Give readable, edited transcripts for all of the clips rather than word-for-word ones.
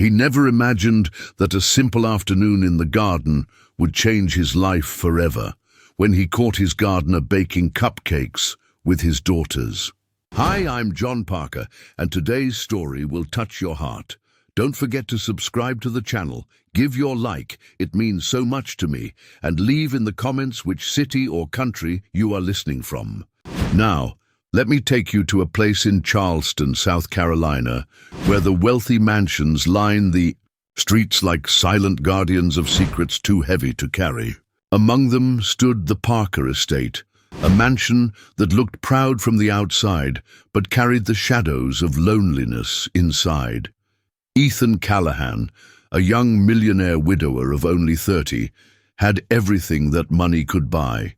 He never imagined that a simple afternoon in the garden would change his life forever when he caught his gardener baking cupcakes with his daughters. Hi, I'm John Parker, and today's story will touch your heart. Don't forget to subscribe to the channel, give your like, it means so much to me, and leave in the comments which city or country you are listening from. Now, let me take you to a place in Charleston, South Carolina, where the wealthy mansions line the streets like silent guardians of secrets too heavy to carry. Among them stood the Parker estate, a mansion that looked proud from the outside but carried the shadows of loneliness inside. Ethan Callahan, a young millionaire widower of only 30, had everything that money could buy.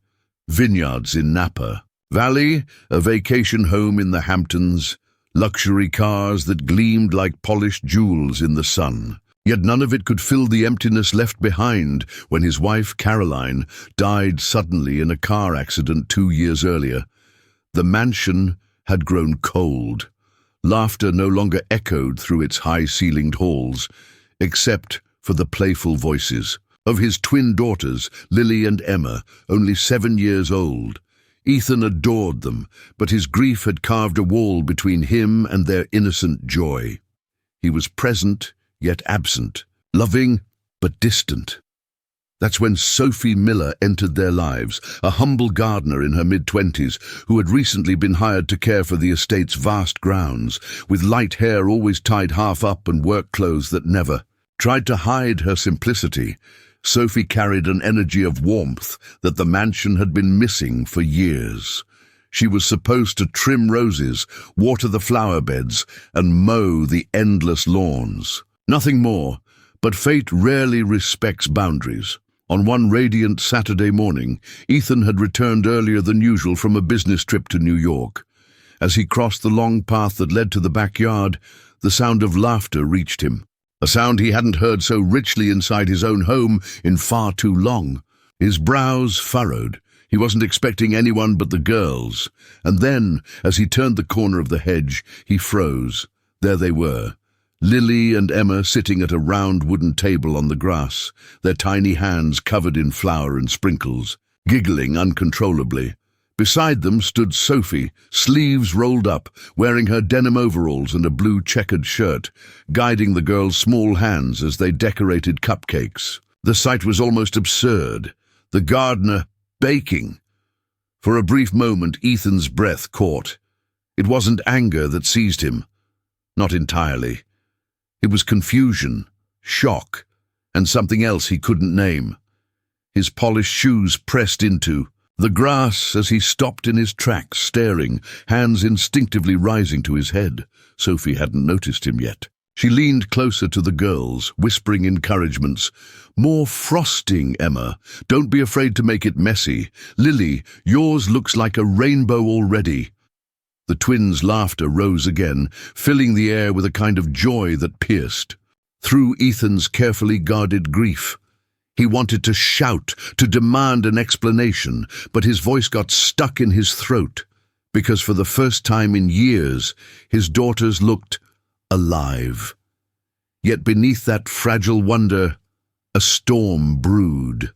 Vineyards in Napa Valley, a vacation home in the Hamptons, luxury cars that gleamed like polished jewels in the sun. Yet none of it could fill the emptiness left behind when his wife, Caroline, died suddenly in a car accident 2 years earlier. The mansion had grown cold. Laughter no longer echoed through its high-ceilinged halls, except for the playful voices of his twin daughters, Lily and Emma, only 7 years old. Ethan adored them, but his grief had carved a wall between him and their innocent joy. He was present, yet absent, loving, but distant. That's when Sophie Miller entered their lives, a humble gardener in her mid-20s who had recently been hired to care for the estate's vast grounds, with light hair always tied half up and work clothes that never tried to hide her simplicity. Sophie carried an energy of warmth that the mansion had been missing for years. She was supposed to trim roses, water the flower beds, and mow the endless lawns. Nothing more, but fate rarely respects boundaries. On one radiant Saturday morning, Ethan had returned earlier than usual from a business trip to New York. As he crossed the long path that led to the backyard, the sound of laughter reached him. A sound he hadn't heard so richly inside his own home in far too long. His brows furrowed. He wasn't expecting anyone but the girls. And then, as he turned the corner of the hedge, he froze. There they were, Lily and Emma sitting at a round wooden table on the grass, their tiny hands covered in flour and sprinkles, giggling uncontrollably. Beside them stood Sophie, sleeves rolled up, wearing her denim overalls and a blue checkered shirt, guiding the girls' small hands as they decorated cupcakes. The sight was almost absurd. The gardener baking. For a brief moment, Ethan's breath caught. It wasn't anger that seized him. Not entirely. It was confusion, shock, and something else he couldn't name. His polished shoes pressed into the grass as he stopped in his tracks, staring, hands instinctively rising to his head. Sophie hadn't noticed him yet. She leaned closer to the girls, whispering encouragements. "More frosting, Emma. Don't be afraid to make it messy. Lily, yours looks like a rainbow already." The twins' laughter rose again, filling the air with a kind of joy that pierced through Ethan's carefully guarded grief. He wanted to shout, to demand an explanation, but his voice got stuck in his throat, because for the first time in years, his daughters looked alive. Yet beneath that fragile wonder, a storm brewed.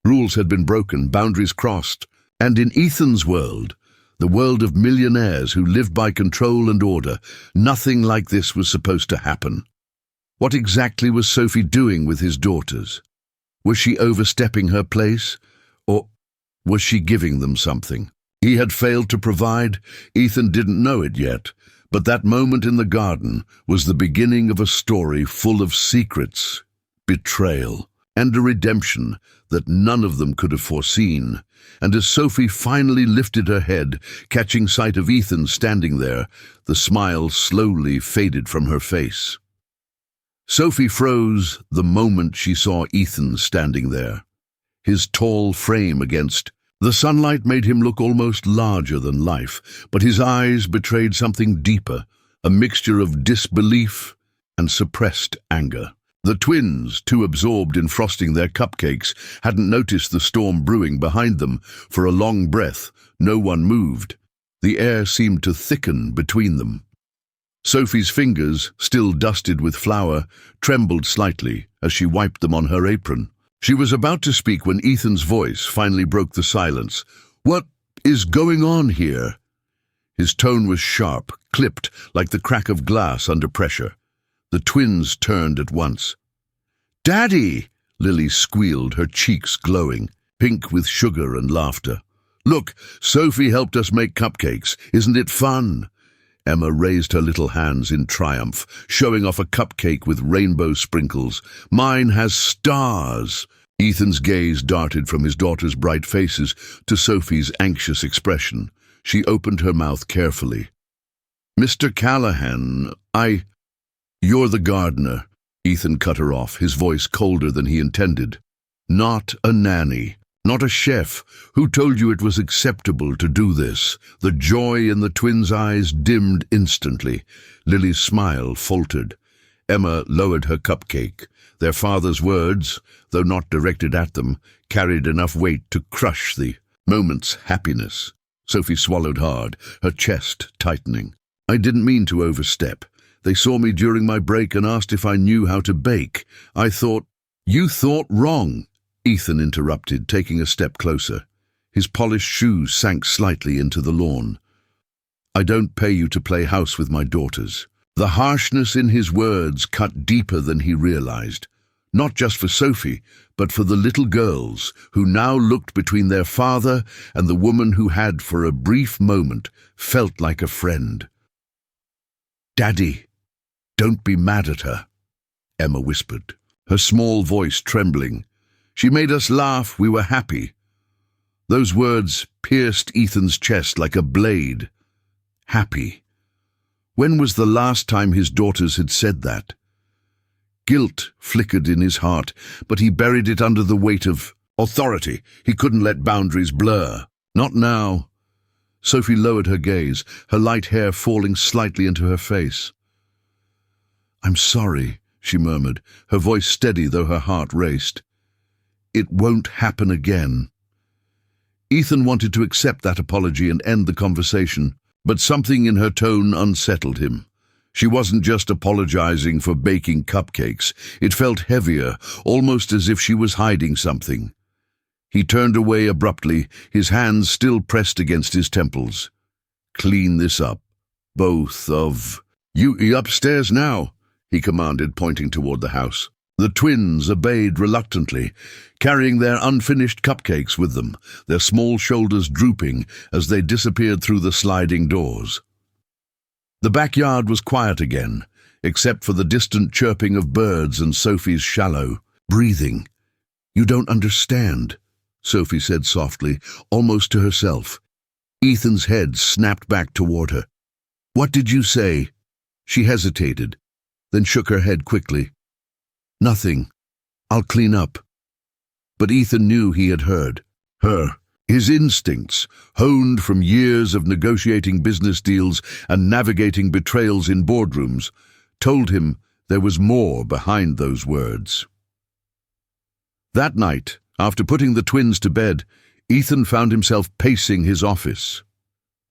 Rules had been broken, boundaries crossed, and in Ethan's world, the world of millionaires who lived by control and order, nothing like this was supposed to happen. What exactly was Sophie doing with his daughters? Was she overstepping her place, or was she giving them something he had failed to provide? Ethan didn't know it yet, but that moment in the garden was the beginning of a story full of secrets, betrayal, and a redemption that none of them could have foreseen. And as Sophie finally lifted her head, catching sight of Ethan standing there, the smile slowly faded from her face. Sophie froze the moment she saw Ethan standing there. His tall frame against the sunlight made him look almost larger than life, but his eyes betrayed something deeper, a mixture of disbelief and suppressed anger. The twins, too absorbed in frosting their cupcakes, hadn't noticed the storm brewing behind them. For a long breath, no one moved. The air seemed to thicken between them. Sophie's fingers, still dusted with flour, trembled slightly as she wiped them on her apron. She was about to speak when Ethan's voice finally broke the silence. "What is going on here?" His tone was sharp, clipped like the crack of glass under pressure. The twins turned at once. "Daddy!" Lily squealed, her cheeks glowing, pink with sugar and laughter. "Look, Sophie helped us make cupcakes. Isn't it fun?" Emma raised her little hands in triumph, showing off a cupcake with rainbow sprinkles. "Mine has stars." Ethan's gaze darted from his daughter's bright faces to Sophie's anxious expression. She opened her mouth carefully. "Mr. Callahan, You're the gardener." Ethan cut her off, his voice colder than he intended. "Not a nanny. Not a chef. Who told you it was acceptable to do this?" The joy in the twins' eyes dimmed instantly. Lily's smile faltered. Emma lowered her cupcake. Their father's words, though not directed at them, carried enough weight to crush the moment's happiness. Sophie swallowed hard, her chest tightening. "I didn't mean to overstep. They saw me during my break and asked if I knew how to bake. I thought—" "You thought wrong," Ethan interrupted, taking a step closer. His polished shoes sank slightly into the lawn. "I don't pay you to play house with my daughters." The harshness in his words cut deeper than he realized, not just for Sophie, but for the little girls who now looked between their father and the woman who had, for a brief moment, felt like a friend. "Daddy, don't be mad at her," Emma whispered, her small voice trembling. "She made us laugh, we were happy." Those words pierced Ethan's chest like a blade. Happy. When was the last time his daughters had said that? Guilt flickered in his heart, but he buried it under the weight of authority. He couldn't let boundaries blur. Not now. Sophie lowered her gaze, her light hair falling slightly into her face. "I'm sorry," she murmured, her voice steady though her heart raced. "It won't happen again." Ethan wanted to accept that apology and end the conversation, but something in her tone unsettled him. She wasn't just apologizing for baking cupcakes. It felt heavier, almost as if she was hiding something. He turned away abruptly, his hands still pressed against his temples. "Clean this up, both of you. Upstairs now," he commanded, pointing toward the house. The twins obeyed reluctantly, carrying their unfinished cupcakes with them, their small shoulders drooping as they disappeared through the sliding doors. The backyard was quiet again, except for the distant chirping of birds and Sophie's shallow breathing. "You don't understand," Sophie said softly, almost to herself. Ethan's head snapped back toward her. "What did you say?" She hesitated, then shook her head quickly. "Nothing. I'll clean up." But Ethan knew he had heard her. His instincts, honed from years of negotiating business deals and navigating betrayals in boardrooms, told him there was more behind those words. That night, after putting the twins to bed, Ethan found himself pacing his office.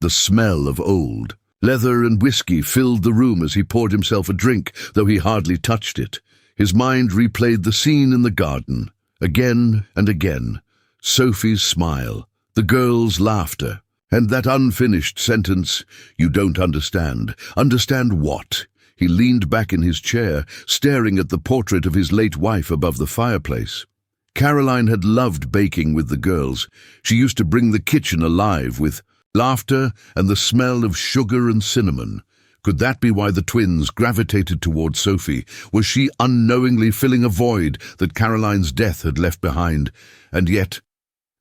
The smell of old leather and whiskey filled the room as he poured himself a drink, though he hardly touched it. His mind replayed the scene in the garden, again and again. Sophie's smile, the girls' laughter, and that unfinished sentence, "You don't understand." Understand what? He leaned back in his chair, staring at the portrait of his late wife above the fireplace. Caroline had loved baking with the girls. She used to bring the kitchen alive with laughter and the smell of sugar and cinnamon. Could that be why the twins gravitated toward Sophie? Was she unknowingly filling a void that Caroline's death had left behind? And yet,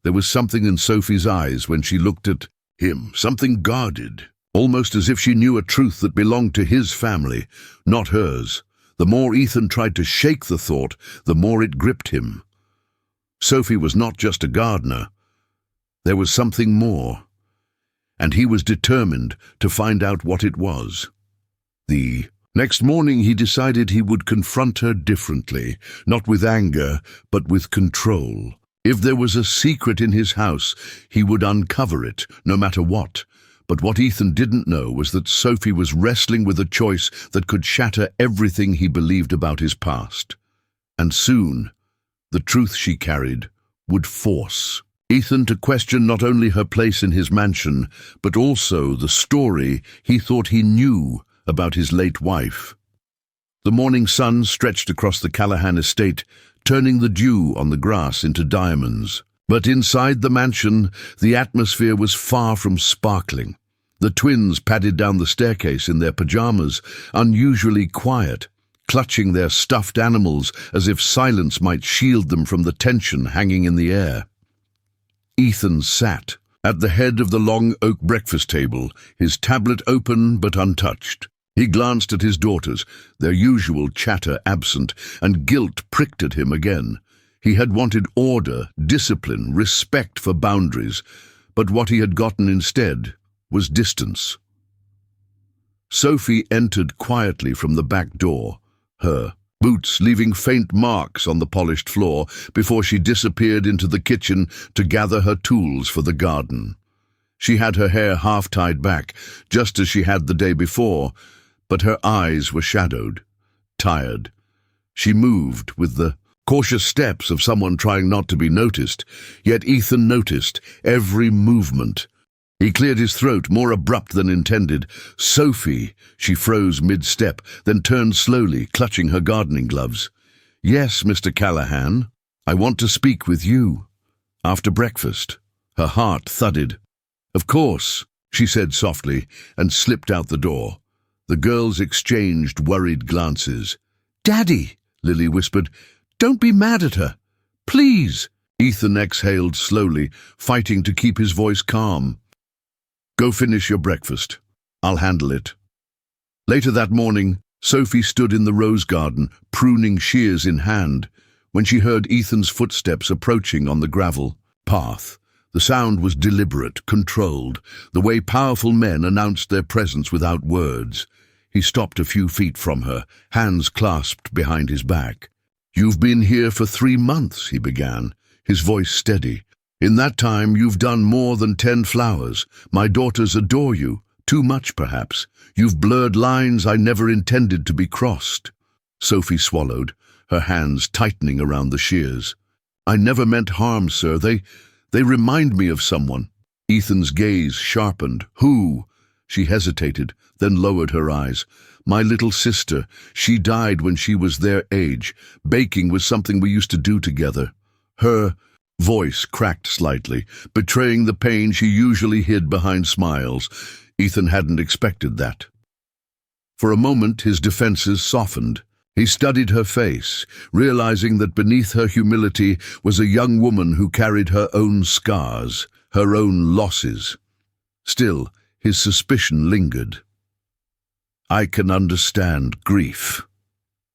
there was something in Sophie's eyes when she looked at him, something guarded, almost as if she knew a truth that belonged to his family, not hers. The more Ethan tried to shake the thought, the more it gripped him. Sophie was not just a gardener. There was something more, and he was determined to find out what it was. The next morning he decided he would confront her differently, not with anger, but with control. If there was a secret in his house, he would uncover it, no matter what. But what Ethan didn't know was that Sophie was wrestling with a choice that could shatter everything he believed about his past. And soon, the truth she carried would force Ethan to question not only her place in his mansion, but also the story he thought he knew about his late wife. The morning sun stretched across the Callahan estate, turning the dew on the grass into diamonds. But inside the mansion, the atmosphere was far from sparkling. The twins padded down the staircase in their pajamas, unusually quiet, clutching their stuffed animals as if silence might shield them from the tension hanging in the air. Ethan sat at the head of the long oak breakfast table, his tablet open but untouched. He glanced at his daughters, their usual chatter absent, and guilt pricked at him again. He had wanted order, discipline, respect for boundaries, but what he had gotten instead was distance. Sophie entered quietly from the back door, her boots leaving faint marks on the polished floor before she disappeared into the kitchen to gather her tools for the garden. She had her hair half tied back, just as she had the day before, but her eyes were shadowed, tired. She moved with the cautious steps of someone trying not to be noticed, yet Ethan noticed every movement. He cleared his throat, more abrupt than intended. "Sophie," she froze mid-step, then turned slowly, clutching her gardening gloves. "Yes, Mr. Callahan, I want to speak with you. After breakfast." Her heart thudded. "Of course," she said softly, and slipped out the door. The girls exchanged worried glances. "Daddy," Lily whispered, "don't be mad at her. Please." Ethan exhaled slowly, fighting to keep his voice calm. "Go finish your breakfast. I'll handle it." Later that morning, Sophie stood in the rose garden, pruning shears in hand, when she heard Ethan's footsteps approaching on the gravel path. The sound was deliberate, controlled, the way powerful men announced their presence without words. He stopped a few feet from her, hands clasped behind his back. "You've been here for 3 months," he began, his voice steady. "In that time, you've done more than 10 flowers. My daughters adore you. Too much, perhaps. You've blurred lines I never intended to be crossed." Sophie swallowed, her hands tightening around the shears. "I never meant harm, sir. They remind me of someone." Ethan's gaze sharpened. "Who?" She hesitated, then lowered her eyes. "My little sister. She died when she was their age. Baking was something we used to do together." Her voice cracked slightly, betraying the pain she usually hid behind smiles. Ethan hadn't expected that. For a moment, his defenses softened. He studied her face, realizing that beneath her humility was a young woman who carried her own scars, her own losses. Still, his suspicion lingered. "I can understand grief,"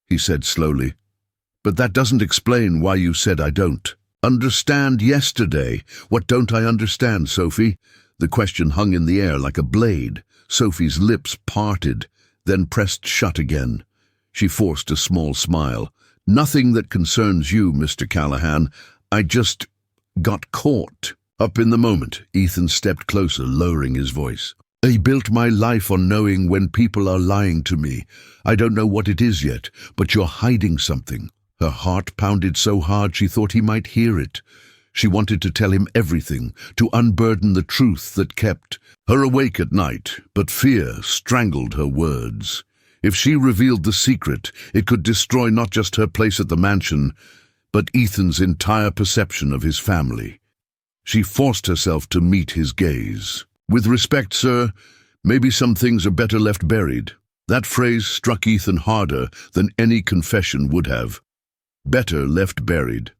he said slowly. "But that doesn't explain why you said I don't." "Understand yesterday? What don't I understand, Sophie?" The question hung in the air like a blade. Sophie's lips parted, then pressed shut again. She forced a small smile. "Nothing that concerns you, Mr. Callahan. I just got caught." Up in the moment, Ethan stepped closer, lowering his voice. "I built my life on knowing when people are lying to me. I don't know what it is yet, but you're hiding something." Her heart pounded so hard she thought he might hear it. She wanted to tell him everything, to unburden the truth that kept her awake at night, but fear strangled her words. If she revealed the secret, it could destroy not just her place at the mansion, but Ethan's entire perception of his family. She forced herself to meet his gaze. "With respect, sir, maybe some things are better left buried." That phrase struck Ethan harder than any confession would have. Better left buried.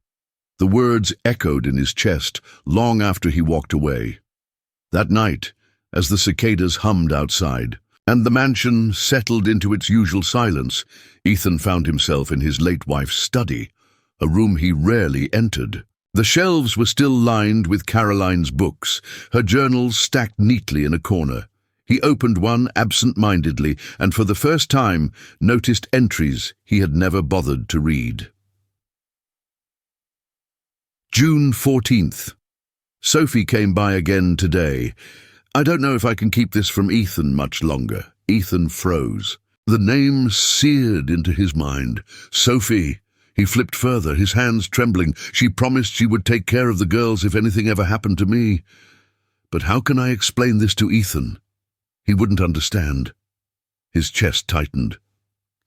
The words echoed in his chest long after he walked away. That night, as the cicadas hummed outside, and the mansion settled into its usual silence, Ethan found himself in his late wife's study, a room he rarely entered. The shelves were still lined with Caroline's books, her journals stacked neatly in a corner. He opened one absent-mindedly and for the first time noticed entries he had never bothered to read. June 14th. Sophie came by again today, I don't know if I can keep this from Ethan much longer." Ethan froze. The name seared into his mind. Sophie. He flipped further, his hands trembling. She promised she would take care of the girls if anything ever happened to me. But how can I explain this to Ethan? He wouldn't understand. His chest tightened.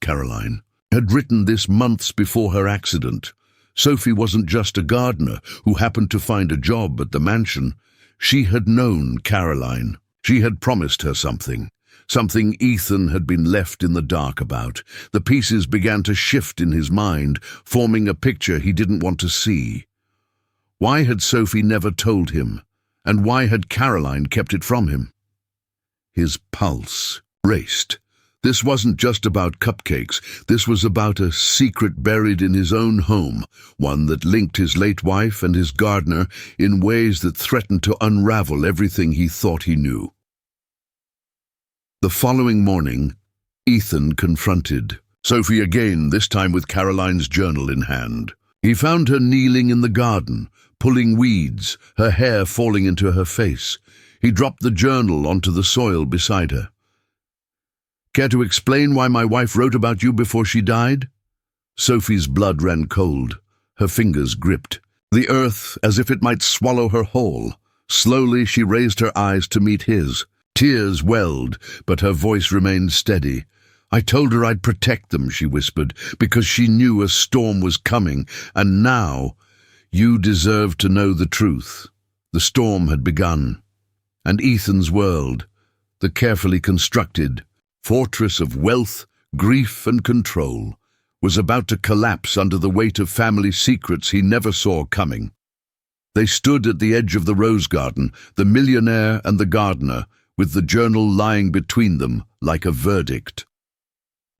Caroline had written this months before her accident. Sophie wasn't just a gardener who happened to find a job at the mansion. She had known Caroline. She had promised her something. Something Ethan had been left in the dark about. The pieces began to shift in his mind, forming a picture he didn't want to see. Why had Sophie never told him? And why had Caroline kept it from him? His pulse raced. This wasn't just about cupcakes. This was about a secret buried in his own home, one that linked his late wife and his gardener in ways that threatened to unravel everything he thought he knew. The following morning, Ethan confronted Sophie again, this time with Caroline's journal in hand. He found her kneeling in the garden, pulling weeds, her hair falling into her face. He dropped the journal onto the soil beside her. "Care to explain why my wife wrote about you before she died?" Sophie's blood ran cold. Her fingers gripped the earth as if it might swallow her whole. Slowly she raised her eyes to meet his. Tears welled, but her voice remained steady. "I told her I'd protect them," she whispered, "because she knew a storm was coming, and now you deserve to know the truth." The storm had begun, and Ethan's world, the carefully constructed fortress of wealth, grief, and control, was about to collapse under the weight of family secrets he never saw coming. They stood at the edge of the rose garden, the millionaire and the gardener, with the journal lying between them like a verdict.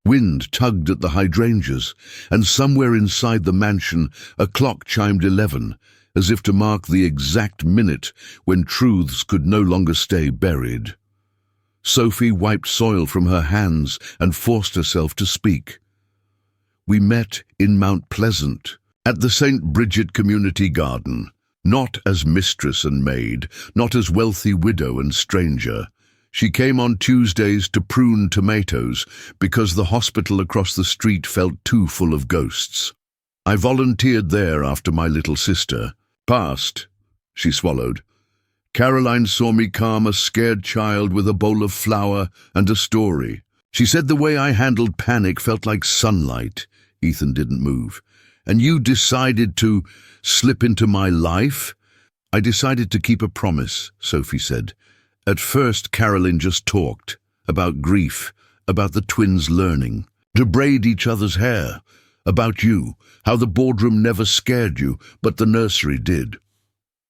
Wind tugged at the hydrangeas, and somewhere inside the mansion a clock chimed 11, as if to mark the exact minute when truths could no longer stay buried. Sophie wiped soil from her hands and forced herself to speak. "We met in Mount Pleasant, at the St. Bridget Community Garden. Not as mistress and maid, not as wealthy widow and stranger. She came on Tuesdays to prune tomatoes because the hospital across the street felt too full of ghosts. I volunteered there after my little sister passed." She swallowed. "Caroline saw me calm a scared child with a bowl of flour and a story. She said the way I handled panic felt like sunlight." Ethan didn't move. "And you decided to slip into my life?" "I decided to keep a promise," Sophie said. "At first, Caroline just talked about grief, about the twins learning to braid each other's hair, about you, how the boardroom never scared you, but the nursery did."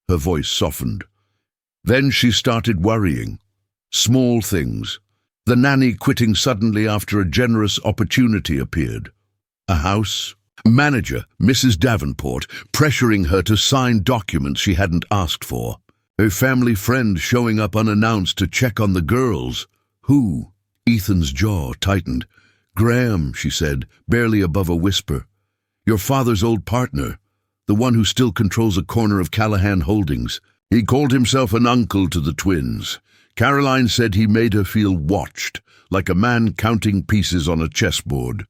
Her voice softened. "Then she started worrying. Small things. The nanny quitting suddenly after a generous opportunity appeared. A house. Manager, Mrs. Davenport, pressuring her to sign documents she hadn't asked for. A family friend showing up unannounced to check on the girls. Who?" Ethan's jaw tightened. "Graham," she said, barely above a whisper. "Your father's old partner, the one who still controls a corner of Callahan Holdings. He called himself an uncle to the twins. Caroline said he made her feel watched, like a man counting pieces on a chessboard."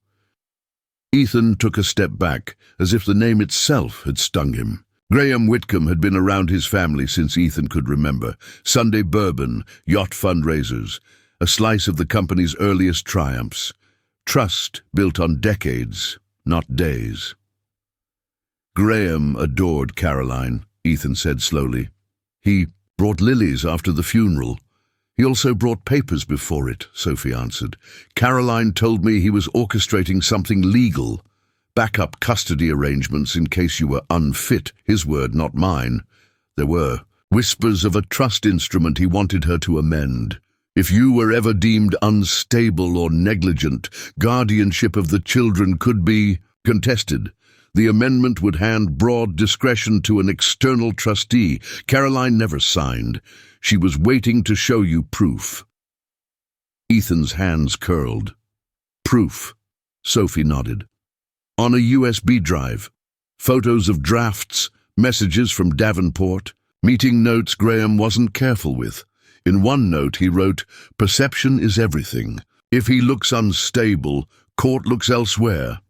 Ethan took a step back, as if the name itself had stung him. Graham Whitcomb had been around his family since Ethan could remember. Sunday bourbon, yacht fundraisers, a slice of the company's earliest triumphs. Trust built on decades, not days. "Graham adored Caroline," Ethan said slowly. "He brought lilies after the funeral. He also brought papers before it," Sophie answered. "Caroline told me he was orchestrating something legal. Backup custody arrangements in case you were unfit, his word, not mine. There were whispers of a trust instrument he wanted her to amend. If you were ever deemed unstable or negligent, guardianship of the children could be contested. The amendment would hand broad discretion to an external trustee. Caroline never signed. She was waiting to show you proof." Ethan's hands curled. "Proof," Sophie nodded. "On a USB drive. Photos of drafts, messages from Davenport, meeting notes Graham wasn't careful with. In one note he wrote, "Perception is everything. If he looks unstable, court looks elsewhere."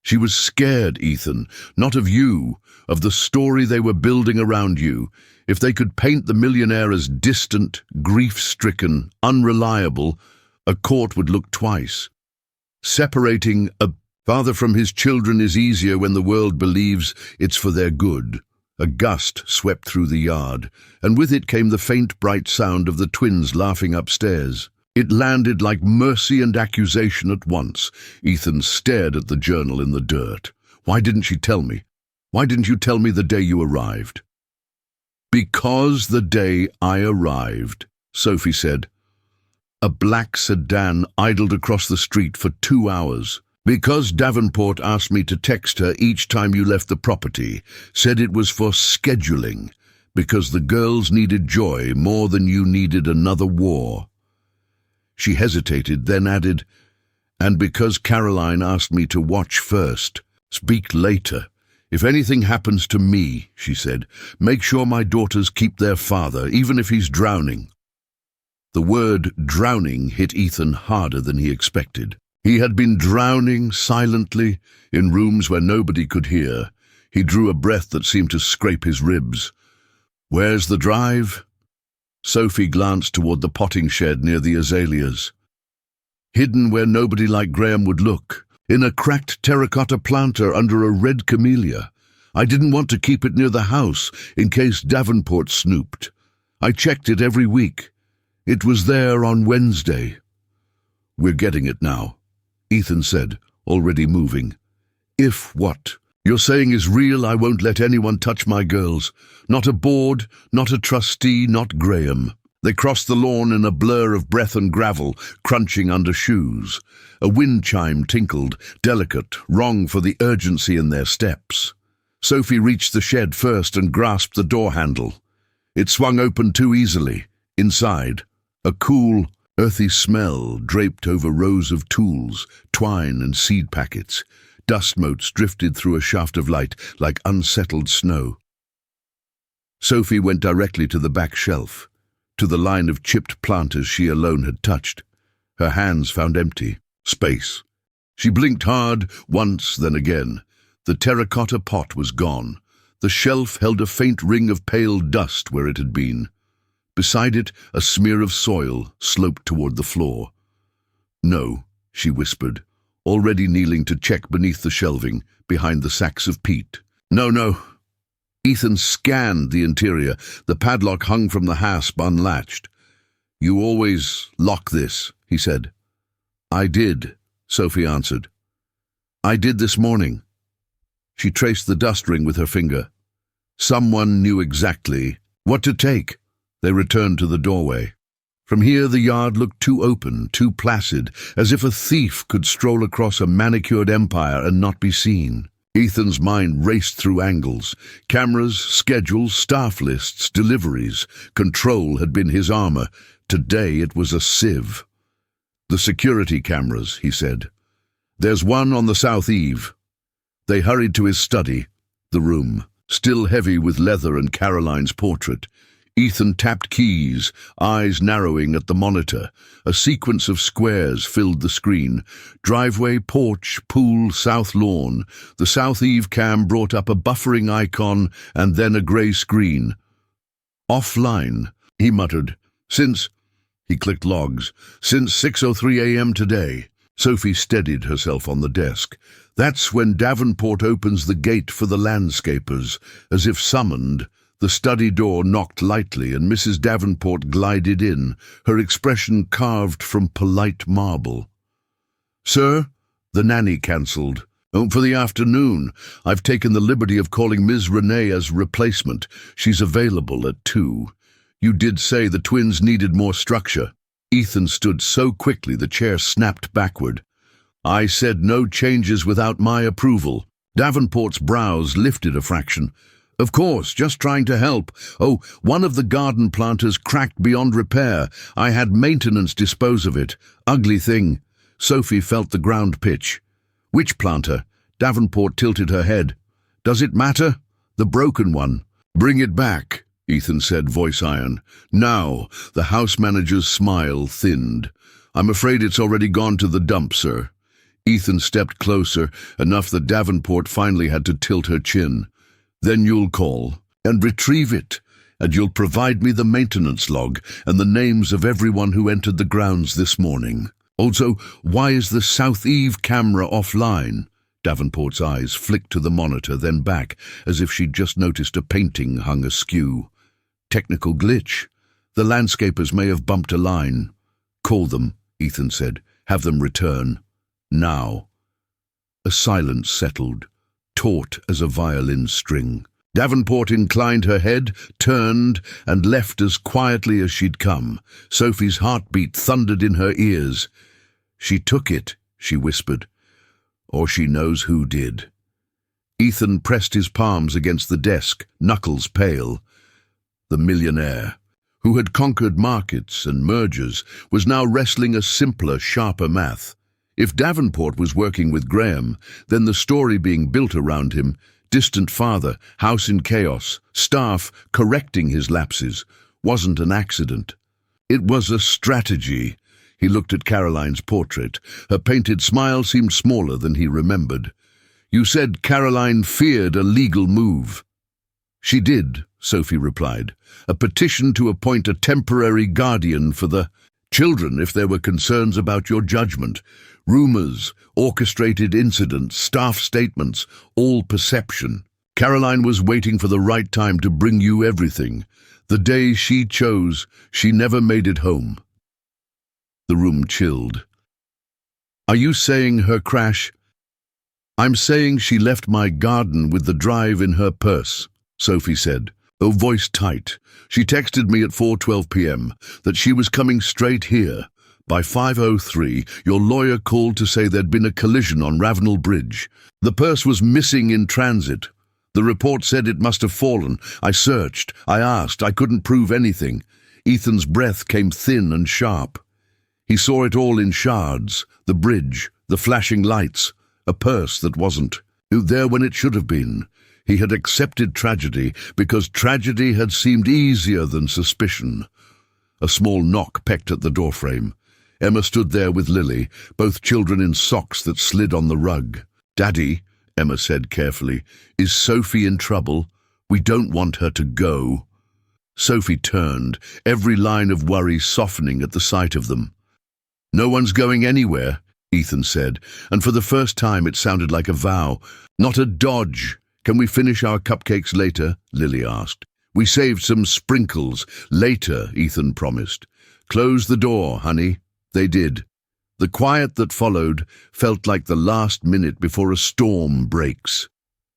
She was scared, Ethan, not of you, of the story they were building around you. If they could paint the millionaire as distant, grief-stricken, unreliable, a court would look twice. Separating a father from his children is easier when the world believes it's for their good. A gust swept through the yard, and with it came the faint, bright sound of the twins laughing upstairs. It landed like mercy and accusation at once. Ethan stared at the journal in the dirt. "Why didn't she tell me? Why didn't you tell me the day you arrived?" "Because the day I arrived," Sophie said. "A black sedan idled across the street for 2 hours. Because Davenport asked me to text her each time you left the property, said it was for scheduling, because the girls needed joy more than you needed another war." She hesitated, then added, "And because Caroline asked me to watch first, speak later. If anything happens to me," she said, "make sure my daughters keep their father, even if he's drowning." The word drowning hit Ethan harder than he expected. He had been drowning silently in rooms where nobody could hear. He drew a breath that seemed to scrape his ribs. "Where's the drive?" Sophie glanced toward the potting shed near the azaleas. "Hidden where nobody like Graham would look, in a cracked terracotta planter under a red camellia. I didn't want to keep it near the house in case Davenport snooped. I checked it every week. It was there on Wednesday." "We're getting it now," Ethan said, already moving. "If what you're saying is real, I won't let anyone touch my girls. Not a board, not a trustee, not Graham." They crossed the lawn in a blur of breath and gravel, crunching under shoes. A wind chime tinkled, delicate, wrong for the urgency in their steps. Sophie reached the shed first and grasped the door handle. It swung open too easily. Inside, a cool, earthy smell draped over rows of tools, twine and seed packets. Dust motes drifted through a shaft of light like unsettled snow. Sophie went directly to the back shelf, to the line of chipped planters she alone had touched. Her hands found empty space. She blinked hard, once, then again. The terracotta pot was gone. The shelf held a faint ring of pale dust where it had been. Beside it, a smear of soil sloped toward the floor. "No," she whispered, already kneeling to check beneath the shelving, behind the sacks of peat. "No." Ethan scanned the interior. The padlock hung from the hasp unlatched. "You always lock this," he said. "I did," Sophie answered. "I did this morning." She traced the dust ring with her finger. Someone knew exactly what to take. They returned to the doorway. From here the yard looked too open, too placid, as if a thief could stroll across a manicured empire and not be seen. Ethan's mind raced through angles. Cameras, schedules, staff lists, deliveries. Control had been his armor. Today it was a sieve. "The security cameras," he said. "There's one on the south eave." They hurried to his study, the room, still heavy with leather and Caroline's portrait. Ethan tapped keys, eyes narrowing at the monitor. A sequence of squares filled the screen. Driveway, porch, pool, south lawn. The south eave cam brought up a buffering icon and then a grey screen. "Offline," he muttered. He clicked logs. "Since 6:03 a.m. today." Sophie steadied herself on the desk. "That's when Davenport opens the gate for the landscapers." As if summoned, the study door knocked lightly and Mrs. Davenport glided in, her expression carved from polite marble. "Sir?" The nanny cancelled. "Oh, for the afternoon. I've taken the liberty of calling Ms. Renee as replacement. She's available at 2. You did say the twins needed more structure." Ethan stood so quickly the chair snapped backward. "I said no changes without my approval." Davenport's brows lifted a fraction. "Of course, just trying to help. Oh, one of the garden planters cracked beyond repair. I had maintenance dispose of it. Ugly thing." Sophie felt the ground pitch. "Which planter?" Davenport tilted her head. "Does it matter?" "The broken one." "Bring it back," Ethan said, voice iron. Now, the house manager's smile thinned. I'm afraid it's already gone to the dump, sir. Ethan stepped closer, enough that Davenport finally had to tilt her chin. Then you'll call and retrieve it, and you'll provide me the maintenance log and the names of everyone who entered the grounds this morning. Also, why is the South Eve camera offline? Davenport's eyes flicked to the monitor, then back, as if she'd just noticed a painting hung askew. Technical glitch. The landscapers may have bumped a line. Call them, Ethan said. Have them return. Now. A silence settled, taut as a violin string. Davenport inclined her head, turned, and left as quietly as she'd come. Sophie's heartbeat thundered in her ears. She took it, she whispered. Or she knows who did. Ethan pressed his palms against the desk, knuckles pale. The millionaire, who had conquered markets and mergers, was now wrestling a simpler, sharper math. If Davenport was working with Graham, then the story being built around him, distant father, house in chaos, staff correcting his lapses, wasn't an accident. It was a strategy. He looked at Caroline's portrait. Her painted smile seemed smaller than he remembered. You said Caroline feared a legal move. She did, Sophie replied. A petition to appoint a temporary guardian for the children if there were concerns about your judgment. Rumors, orchestrated incidents, staff statements, all perception. Caroline was waiting for the right time to bring you everything. The day she chose, she never made it home. The room chilled. Are you saying her crash? I'm saying she left my garden with the drive in her purse, Sophie said, her voice tight. She texted me at 4:12 p.m. that she was coming straight here. By 5:03, your lawyer called to say there'd been a collision on Ravenel Bridge. The purse was missing in transit. The report said it must have fallen. I searched. I asked. I couldn't prove anything. Ethan's breath came thin and sharp. He saw it all in shards, the bridge, the flashing lights, a purse that wasn't there when it should have been. He had accepted tragedy because tragedy had seemed easier than suspicion. A small knock pecked at the doorframe. Emma stood there with Lily, both children in socks that slid on the rug. Daddy, Emma said carefully, is Sophie in trouble? We don't want her to go. Sophie turned, every line of worry softening at the sight of them. No one's going anywhere, Ethan said, and for the first time it sounded like a vow. Not a dodge. Can we finish our cupcakes later? Lily asked. We saved some sprinkles. Later, Ethan promised. Close the door, honey. They did. The quiet that followed felt like the last minute before a storm breaks.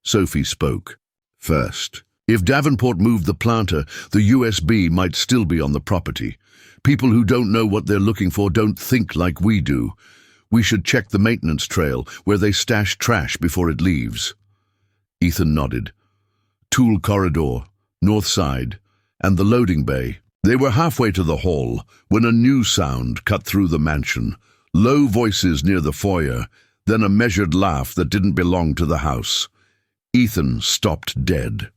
Sophie spoke. First, if Davenport moved the planter, the USB might still be on the property. People who don't know what they're looking for don't think like we do. We should check the maintenance trail, where they stash trash before it leaves. Ethan nodded. Tool corridor, north side, and the loading bay. They were halfway to the hall when a new sound cut through the mansion. Low voices near the foyer, then a measured laugh that didn't belong to the house. Ethan stopped dead.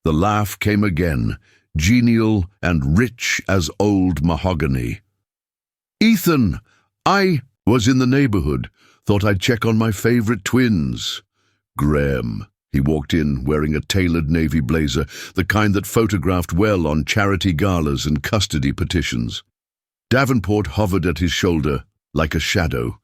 The laugh came again, genial and rich as old mahogany. Ethan, I was in the neighborhood. Thought I'd check on my favorite twins. Graham. He walked in wearing a tailored navy blazer, the kind that photographed well on charity galas and custody petitions. Davenport hovered at his shoulder like a shadow.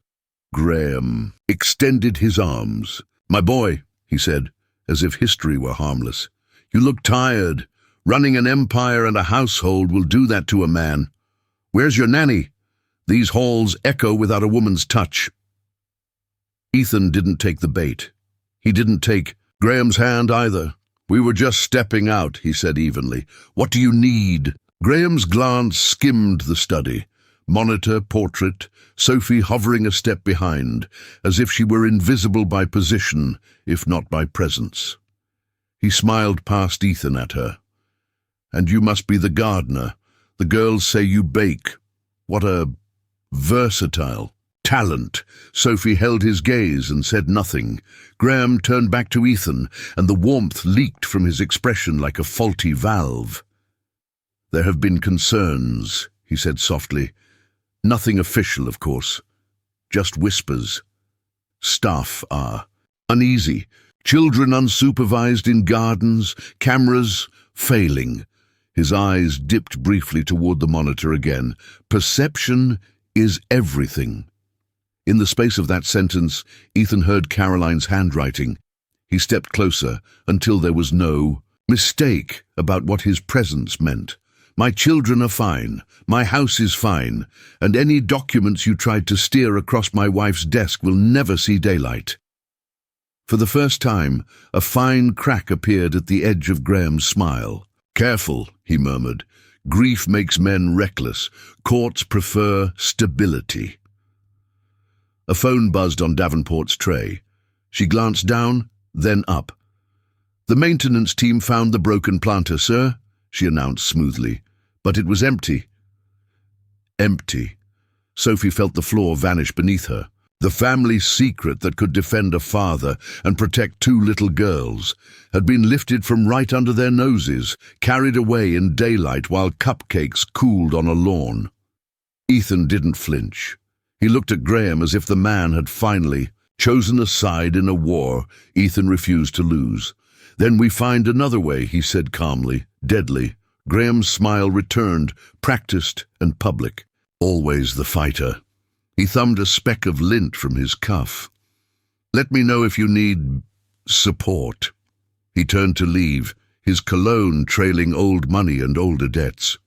Graham extended his arms. My boy, he said, as if history were harmless. You look tired. Running an empire and a household will do that to a man. Where's your nanny? These halls echo without a woman's touch. Ethan didn't take the bait. He didn't take Graham's hand either. We were just stepping out, he said evenly. What do you need? Graham's glance skimmed the study. Monitor, portrait, Sophie hovering a step behind, as if she were invisible by position, if not by presence. He smiled past Ethan at her. And you must be the gardener. The girls say you bake. What a versatile talent. Sophie held his gaze and said nothing. Graham turned back to Ethan, and the warmth leaked from his expression like a faulty valve. "There have been concerns," he said softly. "Nothing official, of course. Just whispers. Staff are uneasy. Children unsupervised in gardens, cameras failing." His eyes dipped briefly toward the monitor again. "Perception is everything." In the space of that sentence, Ethan heard Caroline's handwriting. He stepped closer until there was no mistake about what his presence meant. "My children are fine, my house is fine, and any documents you tried to steer across my wife's desk will never see daylight." For the first time, a fine crack appeared at the edge of Graham's smile. "Careful," he murmured. "Grief makes men reckless. Courts prefer stability." A phone buzzed on Davenport's tray. She glanced down, then up. "The maintenance team found the broken planter, sir," she announced smoothly. "But it was empty." Empty. Sophie felt the floor vanish beneath her. The family secret that could defend a father and protect two little girls had been lifted from right under their noses, carried away in daylight while cupcakes cooled on a lawn. Ethan didn't flinch. He looked at Graham as if the man had finally chosen a side in a war Ethan refused to lose. "Then we find another way," he said calmly, deadly. Graham's smile returned, practiced and public. Always the fighter. He thumbed a speck of lint from his cuff. "Let me know if you need support." He turned to leave, his cologne trailing old money and older debts.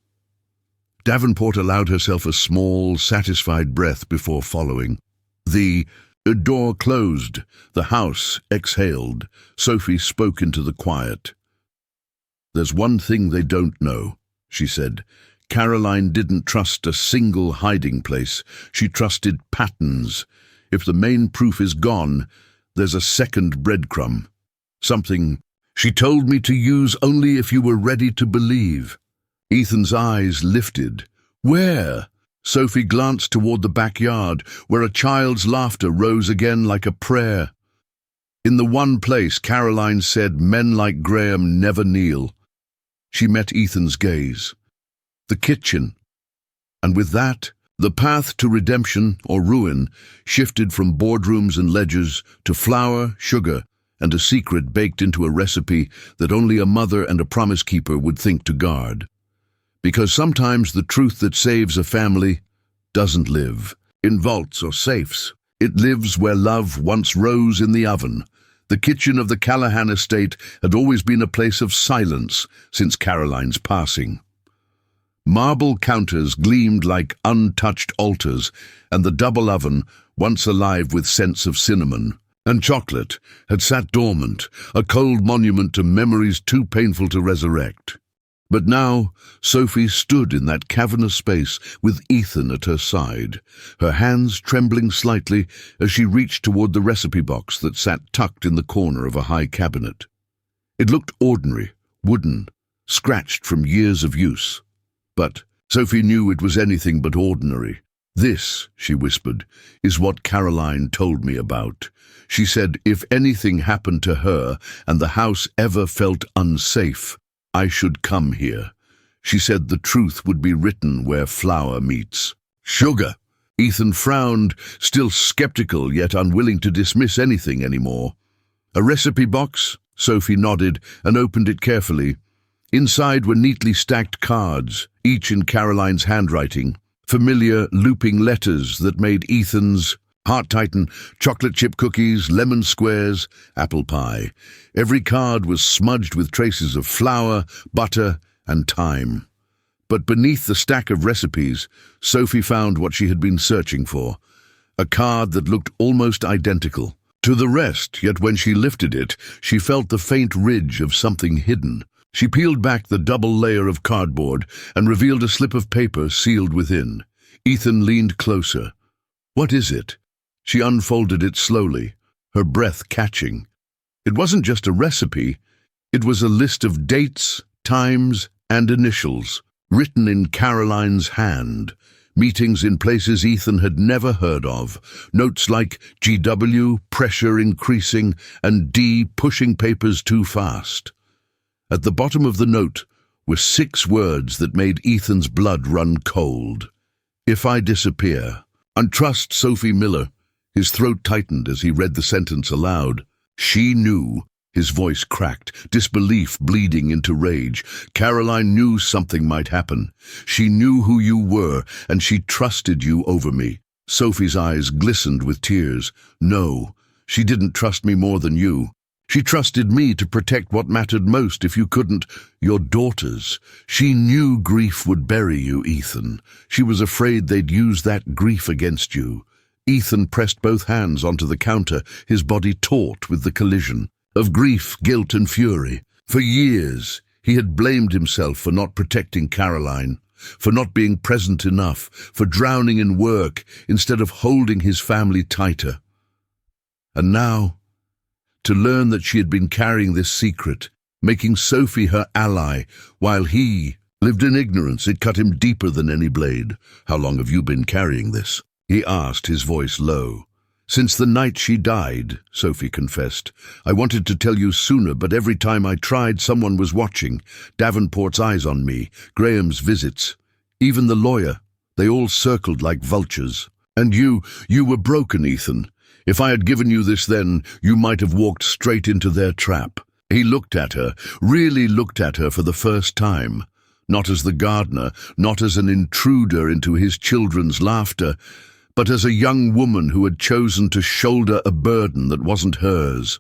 Davenport allowed herself a small, satisfied breath before following. The door closed. The house exhaled. Sophie spoke into the quiet. "There's one thing they don't know," she said. "Caroline didn't trust a single hiding place. She trusted patterns. If the main proof is gone, there's a second breadcrumb. Something she told me to use only if you were ready to believe." Ethan's eyes lifted. "Where?" Sophie glanced toward the backyard, where a child's laughter rose again like a prayer. "In the one place Caroline said men like Graham never kneel." She met Ethan's gaze. "The kitchen." And with that, the path to redemption or ruin shifted from boardrooms and ledgers to flour, sugar, and a secret baked into a recipe that only a mother and a promise keeper would think to guard. Because sometimes the truth that saves a family doesn't live in vaults or safes. It lives where love once rose in the oven. The kitchen of the Callahan estate had always been a place of silence since Caroline's passing. Marble counters gleamed like untouched altars, and the double oven, once alive with scents of cinnamon and chocolate, had sat dormant, a cold monument to memories too painful to resurrect. But now Sophie stood in that cavernous space with Ethan at her side, her hands trembling slightly as she reached toward the recipe box that sat tucked in the corner of a high cabinet. It looked ordinary, wooden, scratched from years of use. But Sophie knew it was anything but ordinary. "This," she whispered, "is what Caroline told me about. She said if anything happened to her and the house ever felt unsafe, I should come here. She said the truth would be written where flour meets sugar." Ethan frowned, still skeptical yet unwilling to dismiss anything anymore. "A recipe box?" Sophie nodded and opened it carefully. Inside were neatly stacked cards, each in Caroline's handwriting, familiar looping letters that made Ethan's heart tighten: chocolate chip cookies, lemon squares, apple pie. Every card was smudged with traces of flour, butter, and thyme. But beneath the stack of recipes, Sophie found what she had been searching for, a card that looked almost identical to the rest, yet when she lifted it, she felt the faint ridge of something hidden. She peeled back the double layer of cardboard and revealed a slip of paper sealed within. Ethan leaned closer. "What is it?" She unfolded it slowly, her breath catching. It wasn't just a recipe. It was a list of dates, times, and initials, written in Caroline's hand. Meetings in places Ethan had never heard of. Notes like GW, pressure increasing, and D, pushing papers too fast. At the bottom of the note were 6 words that made Ethan's blood run cold. If I disappear, and trust Sophie Miller. His throat tightened as he read the sentence aloud. She knew. His voice cracked, disbelief bleeding into rage. Caroline knew something might happen. She knew who you were, and she trusted you over me. Sophie's eyes glistened with tears. No, she didn't trust me more than you. She trusted me to protect what mattered most if you couldn't. Your daughters. She knew grief would bury you, Ethan. She was afraid they'd use that grief against you. Ethan pressed both hands onto the counter, his body taut with the collision of grief, guilt, and fury. For years, he had blamed himself for not protecting Caroline, for not being present enough, for drowning in work instead of holding his family tighter. And now, to learn that she had been carrying this secret, making Sophie her ally, while he lived in ignorance, it cut him deeper than any blade. How long have you been carrying this? He asked, his voice low. Since the night she died, Sophie confessed. I wanted to tell you sooner, but every time I tried, someone was watching. Davenport's eyes on me, Graham's visits, even the lawyer. They all circled like vultures. And you were broken, Ethan. If I had given you this then, you might have walked straight into their trap. He looked at her, really looked at her for the first time. Not as the gardener, not as an intruder into his children's laughter, but as a young woman who had chosen to shoulder a burden that wasn't hers.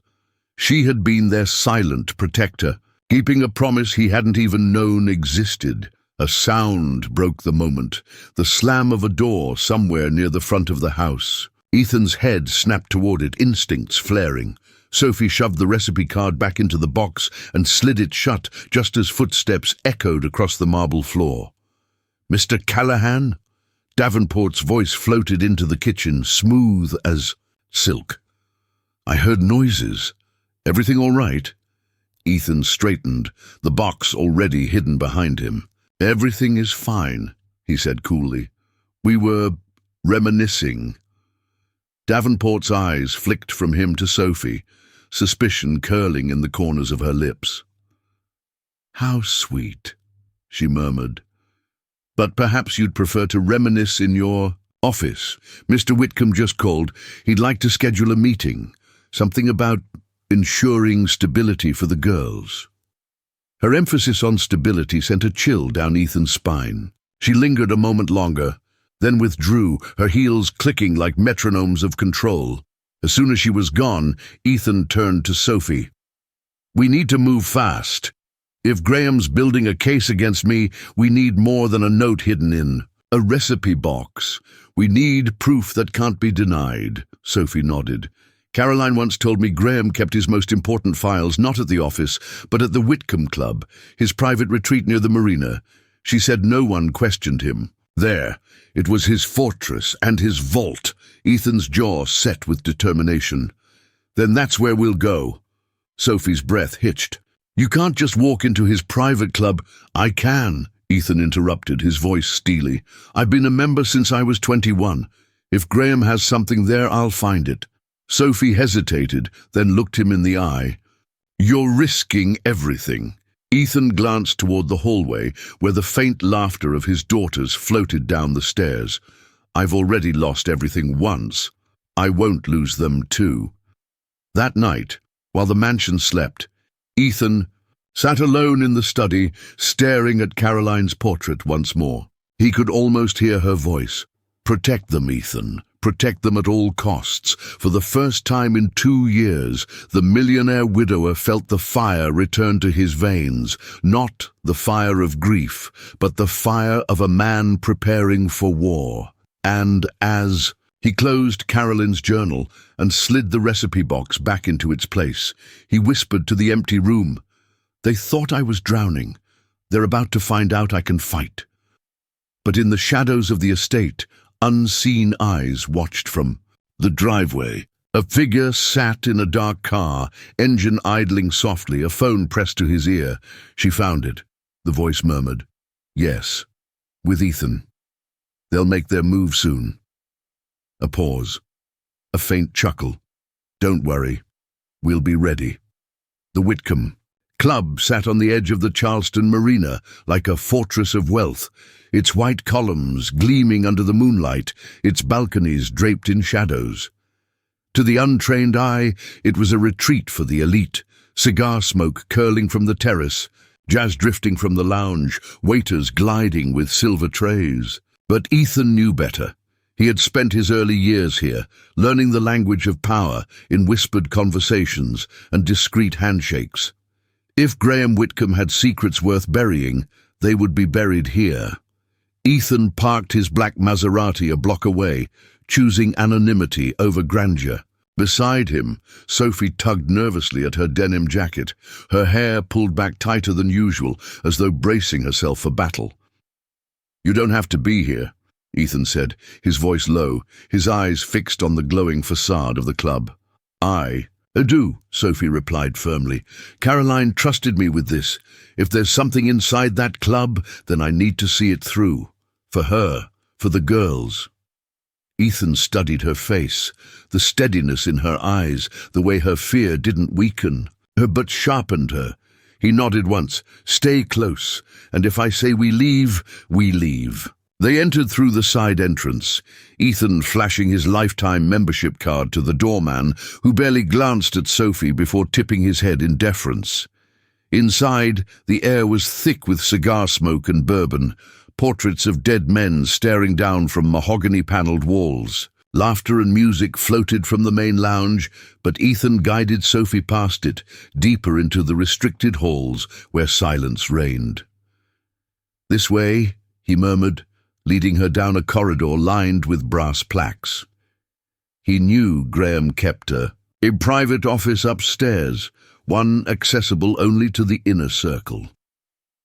She had been their silent protector, keeping a promise he hadn't even known existed. A sound broke the moment, the slam of a door somewhere near the front of the house. Ethan's head snapped toward it, instincts flaring. Sophie shoved the recipe card back into the box and slid it shut just as footsteps echoed across the marble floor. Mr. Callahan? Davenport's voice floated into the kitchen, smooth as silk. I heard noises. Everything all right? Ethan straightened, the box already hidden behind him. Everything is fine, he said coolly. We were reminiscing. Davenport's eyes flicked from him to Sophie, suspicion curling in the corners of her lips. How sweet, she murmured. But perhaps you'd prefer to reminisce in your office. Mr. Whitcomb just called. He'd like to schedule a meeting. Something about ensuring stability for the girls. Her emphasis on stability sent a chill down Ethan's spine. She lingered a moment longer, then withdrew, her heels clicking like metronomes of control. As soon as she was gone, Ethan turned to Sophie. We need to move fast. If Graham's building a case against me, we need more than a note hidden in a recipe box. We need proof that can't be denied, Sophie nodded. Caroline once told me Graham kept his most important files not at the office, but at the Whitcomb Club, his private retreat near the marina. She said no one questioned him. There, it was his fortress and his vault. Ethan's jaw set with determination. Then that's where we'll go. Sophie's breath hitched. You can't just walk into his private club. I can, Ethan interrupted, his voice steely. I've been a member since I was 21. If Graham has something there, I'll find it. Sophie hesitated, then looked him in the eye. You're risking everything. Ethan glanced toward the hallway, where the faint laughter of his daughters floated down the stairs. I've already lost everything once. I won't lose them too. That night, while the mansion slept, Ethan sat alone in the study, staring at Caroline's portrait once more. He could almost hear her voice. Protect them, Ethan. Protect them at all costs. For the first time in 2 years, the millionaire widower felt the fire return to his veins, not the fire of grief, but the fire of a man preparing for war. And as he closed Caroline's journal and slid the recipe box back into its place, he whispered to the empty room, They thought I was drowning. They're about to find out I can fight. But in the shadows of the estate, unseen eyes watched from the driveway. A figure sat in a dark car, engine idling softly, a phone pressed to his ear. She found it. The voice murmured, Yes, with Ethan. They'll make their move soon. A pause. A faint chuckle. Don't worry. We'll be ready. The Whitcomb. club sat on the edge of the Charleston Marina like a fortress of wealth, its white columns gleaming under the moonlight, its balconies draped in shadows. To the untrained eye, it was a retreat for the elite, cigar smoke curling from the terrace, jazz drifting from the lounge, waiters gliding with silver trays. But Ethan knew better. He had spent his early years here, learning the language of power in whispered conversations and discreet handshakes. If Graham Whitcomb had secrets worth burying, they would be buried here. Ethan parked his black Maserati a block away, choosing anonymity over grandeur. Beside him, Sophie tugged nervously at her denim jacket, her hair pulled back tighter than usual, as though bracing herself for battle. "You don't have to be here," Ethan said, his voice low, his eyes fixed on the glowing facade of the club. "I do," Sophie replied firmly. "Caroline trusted me with this. If there's something inside that club, then I need to see it through. For her, for the girls." Ethan studied her face, the steadiness in her eyes, the way her fear didn't weaken her but sharpened her. He nodded once. "Stay close, and if I say we leave, we leave." They entered through the side entrance, Ethan flashing his lifetime membership card to the doorman, who barely glanced at Sophie before tipping his head in deference. Inside, the air was thick with cigar smoke and bourbon, portraits of dead men staring down from mahogany-paneled walls. Laughter and music floated from the main lounge, but Ethan guided Sophie past it, deeper into the restricted halls where silence reigned. "This way," he murmured, leading her down a corridor lined with brass plaques. He knew Graham kept a private office upstairs, one accessible only to the inner circle.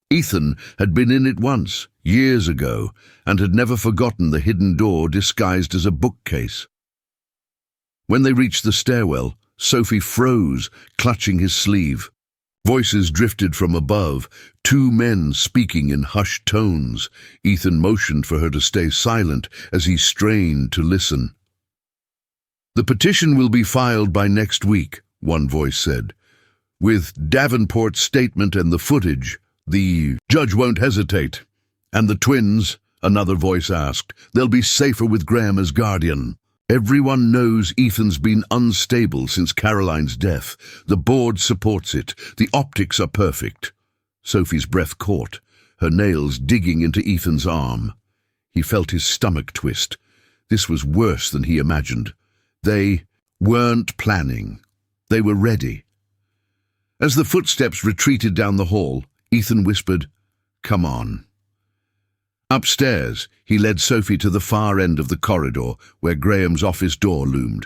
Ethan had been in it once, years ago, and had never forgotten the hidden door disguised as a bookcase. When they reached the stairwell, Sophie froze, clutching his sleeve. Voices drifted from above, two men speaking in hushed tones. Ethan motioned for her to stay silent as he strained to listen. "The petition will be filed by next week," one voice said. "With Davenport's statement and the footage, the judge won't hesitate. And the twins," another voice asked, "they'll be safer with Graham as guardian. Everyone knows Ethan's been unstable since Caroline's death. The board supports it. The optics are perfect." Sophie's breath caught, her nails digging into Ethan's arm. He felt his stomach twist. This was worse than he imagined. They weren't planning. They were ready. As the footsteps retreated down the hall, Ethan whispered, "Come on." Upstairs, he led Sophie to the far end of the corridor where Graham's office door loomed.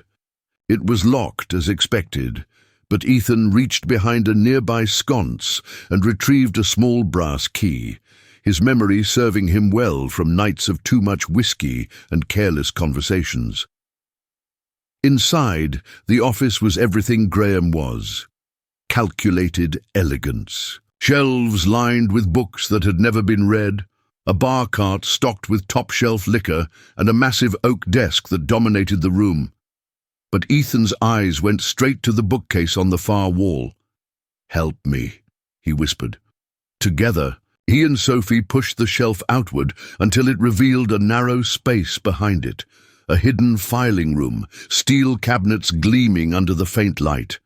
It was locked as expected, but Ethan reached behind a nearby sconce and retrieved a small brass key, his memory serving him well from nights of too much whiskey and careless conversations. Inside, the office was everything Graham was. Calculated elegance. Shelves lined with books that had never been read, a bar cart stocked with top-shelf liquor, and a massive oak desk that dominated the room. But Ethan's eyes went straight to the bookcase on the far wall. "Help me," he whispered. Together, he and Sophie pushed the shelf outward until it revealed a narrow space behind it, a hidden filing room, steel cabinets gleaming under the faint light.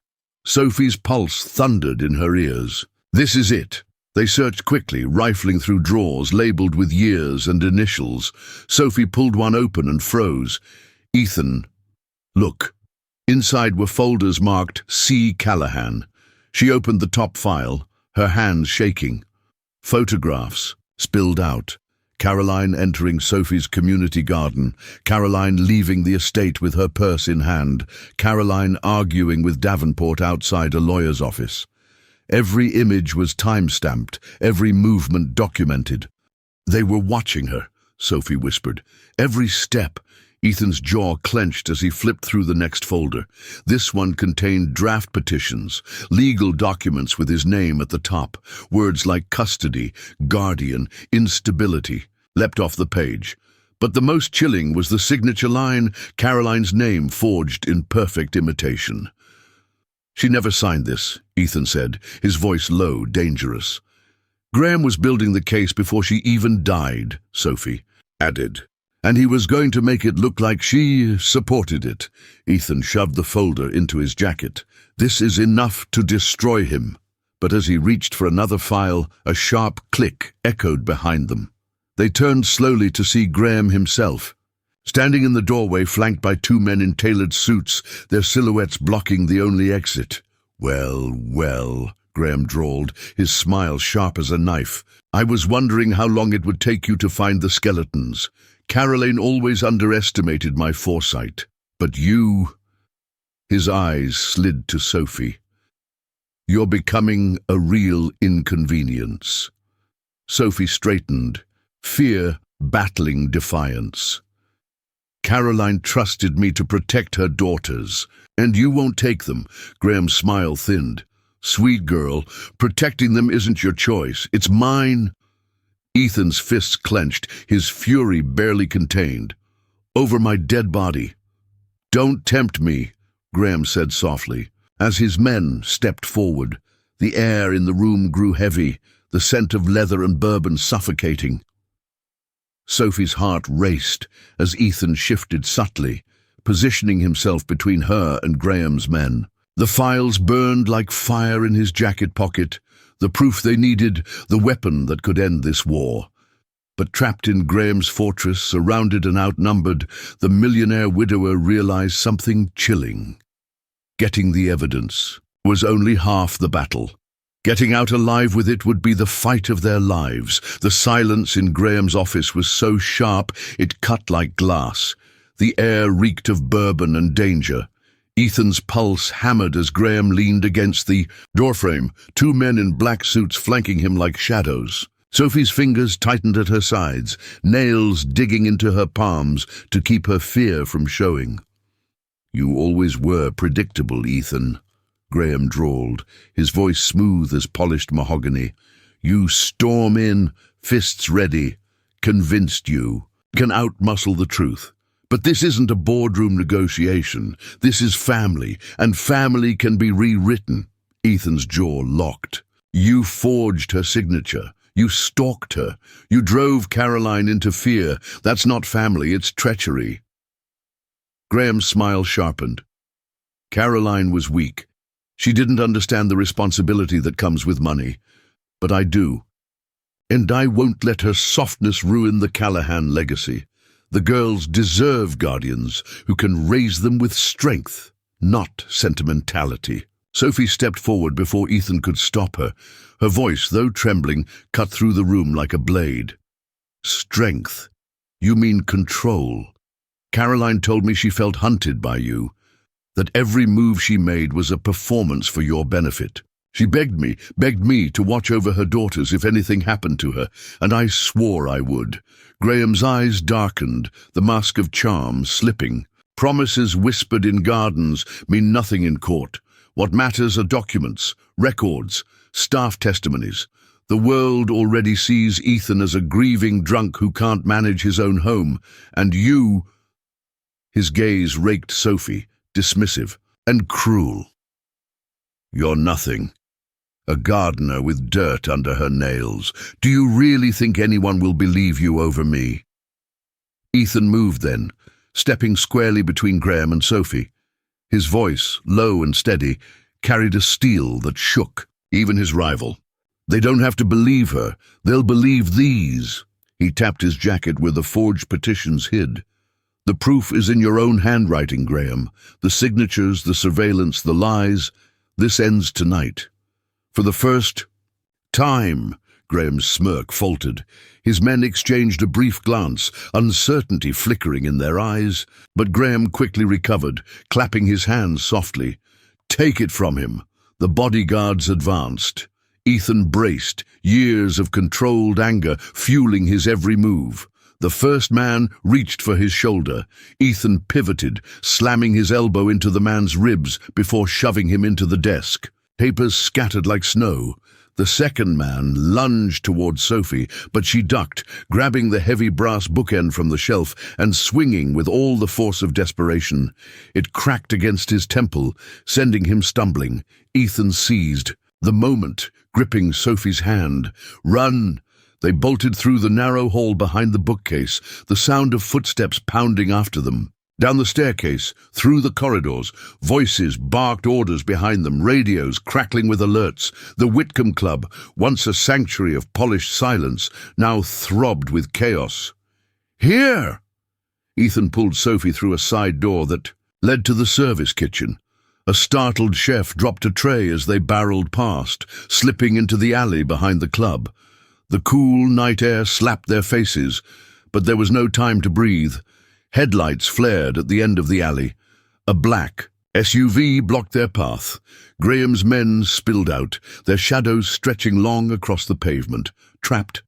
Sophie's pulse thundered in her ears. This is it. They searched quickly, rifling through drawers labeled with years and initials. Sophie pulled one open and froze. "Ethan, look." Inside were folders marked C. Callahan. She opened the top file, her hands shaking. Photographs spilled out. Caroline entering Sophie's community garden, Caroline leaving the estate with her purse in hand, Caroline arguing with Davenport outside a lawyer's office. Every image was time-stamped, every movement documented. "They were watching her," Sophie whispered. "Every step." Ethan's jaw clenched as he flipped through the next folder. This one contained draft petitions, legal documents with his name at the top. Words like custody, guardian, instability leapt off the page. But the most chilling was the signature line, Caroline's name forged in perfect imitation. She never signed this, Ethan said, his voice low, dangerous. Graham was building the case before she even died, Sophie added. And he was going to make it look like she supported it. Ethan shoved the folder into his jacket. This is enough to destroy him. But as he reached for another file, a sharp click echoed behind them. They turned slowly to see Graham himself, standing in the doorway flanked by two men in tailored suits, their silhouettes blocking the only exit. Well, well, Graham drawled, his smile sharp as a knife. I was wondering how long it would take you to find the skeletons. Caroline always underestimated my foresight. But you... His eyes slid to Sophie. You're becoming a real inconvenience. Sophie straightened, fear battling defiance. Caroline trusted me to protect her daughters, and you won't take them. Graham's smile thinned. Sweet girl, protecting them isn't your choice. It's mine. Ethan's fists clenched, his fury barely contained. Over my dead body. Don't tempt me, Graham said softly. As his men stepped forward, the air in the room grew heavy, the scent of leather and bourbon suffocating. Sophie's heart raced as Ethan shifted subtly, positioning himself between her and Graham's men. The files burned like fire in his jacket pocket, the proof they needed, the weapon that could end this war. But trapped in Graham's fortress, surrounded and outnumbered, the millionaire widower realized something chilling. Getting the evidence was only half the battle. Getting out alive with it would be the fight of their lives. The silence in Graham's office was so sharp it cut like glass. The air reeked of bourbon and danger. Ethan's pulse hammered as Graham leaned against the doorframe, two men in black suits flanking him like shadows. Sophie's fingers tightened at her sides, nails digging into her palms to keep her fear from showing. You always were predictable, Ethan, Graham drawled, his voice smooth as polished mahogany. You storm in, fists ready, convinced you can outmuscle the truth. But this isn't a boardroom negotiation. This is family, and family can be rewritten. Ethan's jaw locked. You forged her signature. You stalked her. You drove Caroline into fear. That's not family, it's treachery. Graham's smile sharpened. Caroline was weak. She didn't understand the responsibility that comes with money. But I do. And I won't let her softness ruin the Callahan legacy. The girls deserve guardians who can raise them with strength, not sentimentality. Sophie stepped forward before Ethan could stop her. Her voice, though trembling, cut through the room like a blade. Strength? You mean control? Caroline told me she felt hunted by you, that every move she made was a performance for your benefit. She begged me to watch over her daughters if anything happened to her, and I swore I would. Graham's eyes darkened, the mask of charm slipping. Promises whispered in gardens mean nothing in court. What matters are documents, records, staff testimonies. The world already sees Ethan as a grieving drunk who can't manage his own home, and you... His gaze raked Sophie, dismissive and cruel. You're nothing. A gardener with dirt under her nails. Do you really think anyone will believe you over me? Ethan moved then, stepping squarely between Graham and Sophie. His voice, low and steady, carried a steel that shook even his rival. They don't have to believe her. They'll believe these. He tapped his jacket where the forged petitions hid. The proof is in your own handwriting, Graham. The signatures, the surveillance, the lies. This ends tonight. For the first time, Graham's smirk faltered. His men exchanged a brief glance, uncertainty flickering in their eyes, but Graham quickly recovered, clapping his hands softly. Take it from him. The bodyguards advanced. Ethan braced, years of controlled anger fueling his every move. The first man reached for his shoulder. Ethan pivoted, slamming his elbow into the man's ribs before shoving him into the desk. papers scattered like snow. The second man lunged towards Sophie, but she ducked, grabbing the heavy brass bookend from the shelf and swinging with all the force of desperation. It cracked against his temple, sending him stumbling. Ethan seized the moment, gripping Sophie's hand. "Run!" They bolted through the narrow hall behind the bookcase, the sound of footsteps pounding after them. Down the staircase, through the corridors, voices barked orders behind them, radios crackling with alerts. The Whitcomb Club, once a sanctuary of polished silence, now throbbed with chaos. "Here!" Ethan pulled Sophie through a side door that led to the service kitchen. A startled chef dropped a tray as they barreled past, slipping into the alley behind the club. The cool night air slapped their faces, but there was no time to breathe. Headlights flared at the end of the alley. A black SUV blocked their path. Graham's men spilled out, their shadows stretching long across the pavement. Trapped.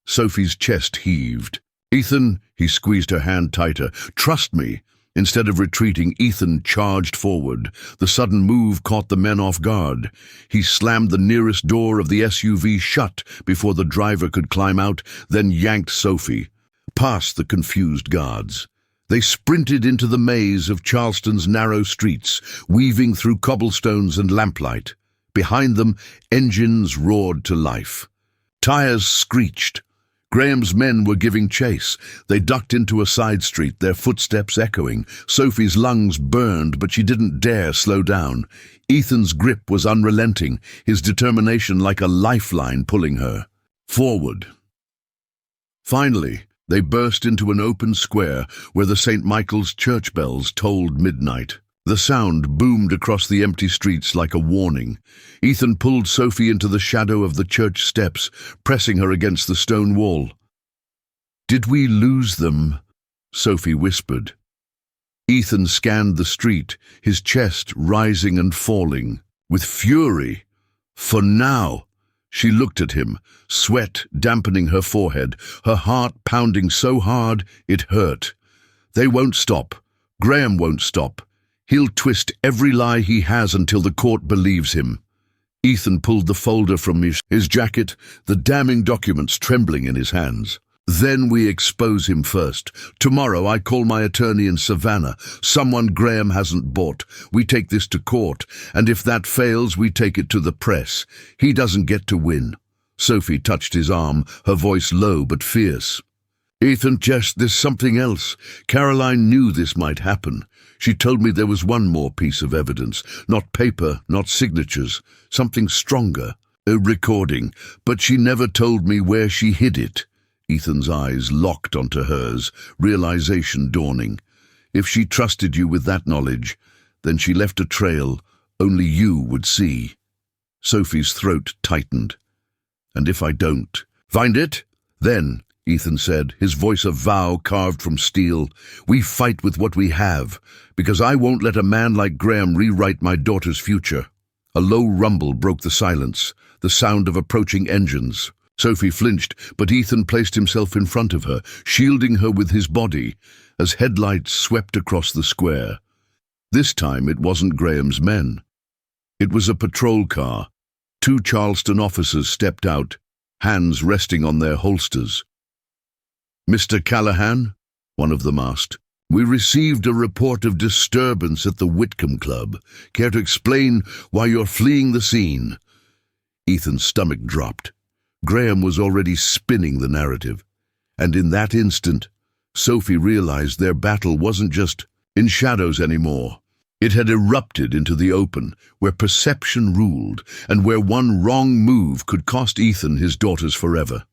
Sophie's chest heaved. "Ethan," he squeezed her hand tighter. "Trust me." Instead of retreating, Ethan charged forward. The sudden move caught the men off guard. He slammed the nearest door of the SUV shut before the driver could climb out, then yanked Sophie past the confused guards. They sprinted into the maze of Charleston's narrow streets, weaving through cobblestones and lamplight. Behind them, engines roared to life. Tires screeched. Graham's men were giving chase. They ducked into a side street, their footsteps echoing. Sophie's lungs burned, but she didn't dare slow down. Ethan's grip was unrelenting, his determination like a lifeline pulling her forward. Finally, they burst into an open square where the St. Michael's church bells tolled midnight. The sound boomed across the empty streets like a warning. Ethan pulled Sophie into the shadow of the church steps, pressing her against the stone wall. "Did we lose them?" Sophie whispered. Ethan scanned the street, his chest rising and falling with fury. "For now." She looked at him, sweat dampening her forehead, her heart pounding so hard it hurt. "They won't stop. Graham won't stop. He'll twist every lie he has until the court believes him." Ethan pulled the folder from his jacket, the damning documents trembling in his hands. "Then we expose him first. Tomorrow I call my attorney in Savannah, someone Graham hasn't bought. We take this to court, and if that fails, we take it to the press. He doesn't get to win." Sophie touched his arm, her voice low but fierce. "Ethan, Jess, there's something else. Caroline knew this might happen. She told me there was one more piece of evidence, not paper, not signatures, something stronger, a recording, but she never told me where she hid it." Ethan's eyes locked onto hers, realization dawning. If she trusted you with that knowledge, then she left a trail only you would see. Sophie's throat tightened. "And if I don't find it, then," Ethan said, his voice a vow carved from steel, "we fight with what we have, because I won't let a man like Graham rewrite my daughter's future." A low rumble broke the silence, the sound of approaching engines. Sophie flinched, but Ethan placed himself in front of her, shielding her with his body, as headlights swept across the square. This time it wasn't Graham's men. It was a patrol car. 2 Charleston officers stepped out, hands resting on their holsters. "Mr. Callahan," one of them asked, "we received a report of disturbance at the Whitcomb Club. Care to explain why you're fleeing the scene?" Ethan's stomach dropped. Graham was already spinning the narrative, and in that instant, Sophie realized their battle wasn't just in shadows anymore. It had erupted into the open, where perception ruled, and where one wrong move could cost Ethan his daughters forever.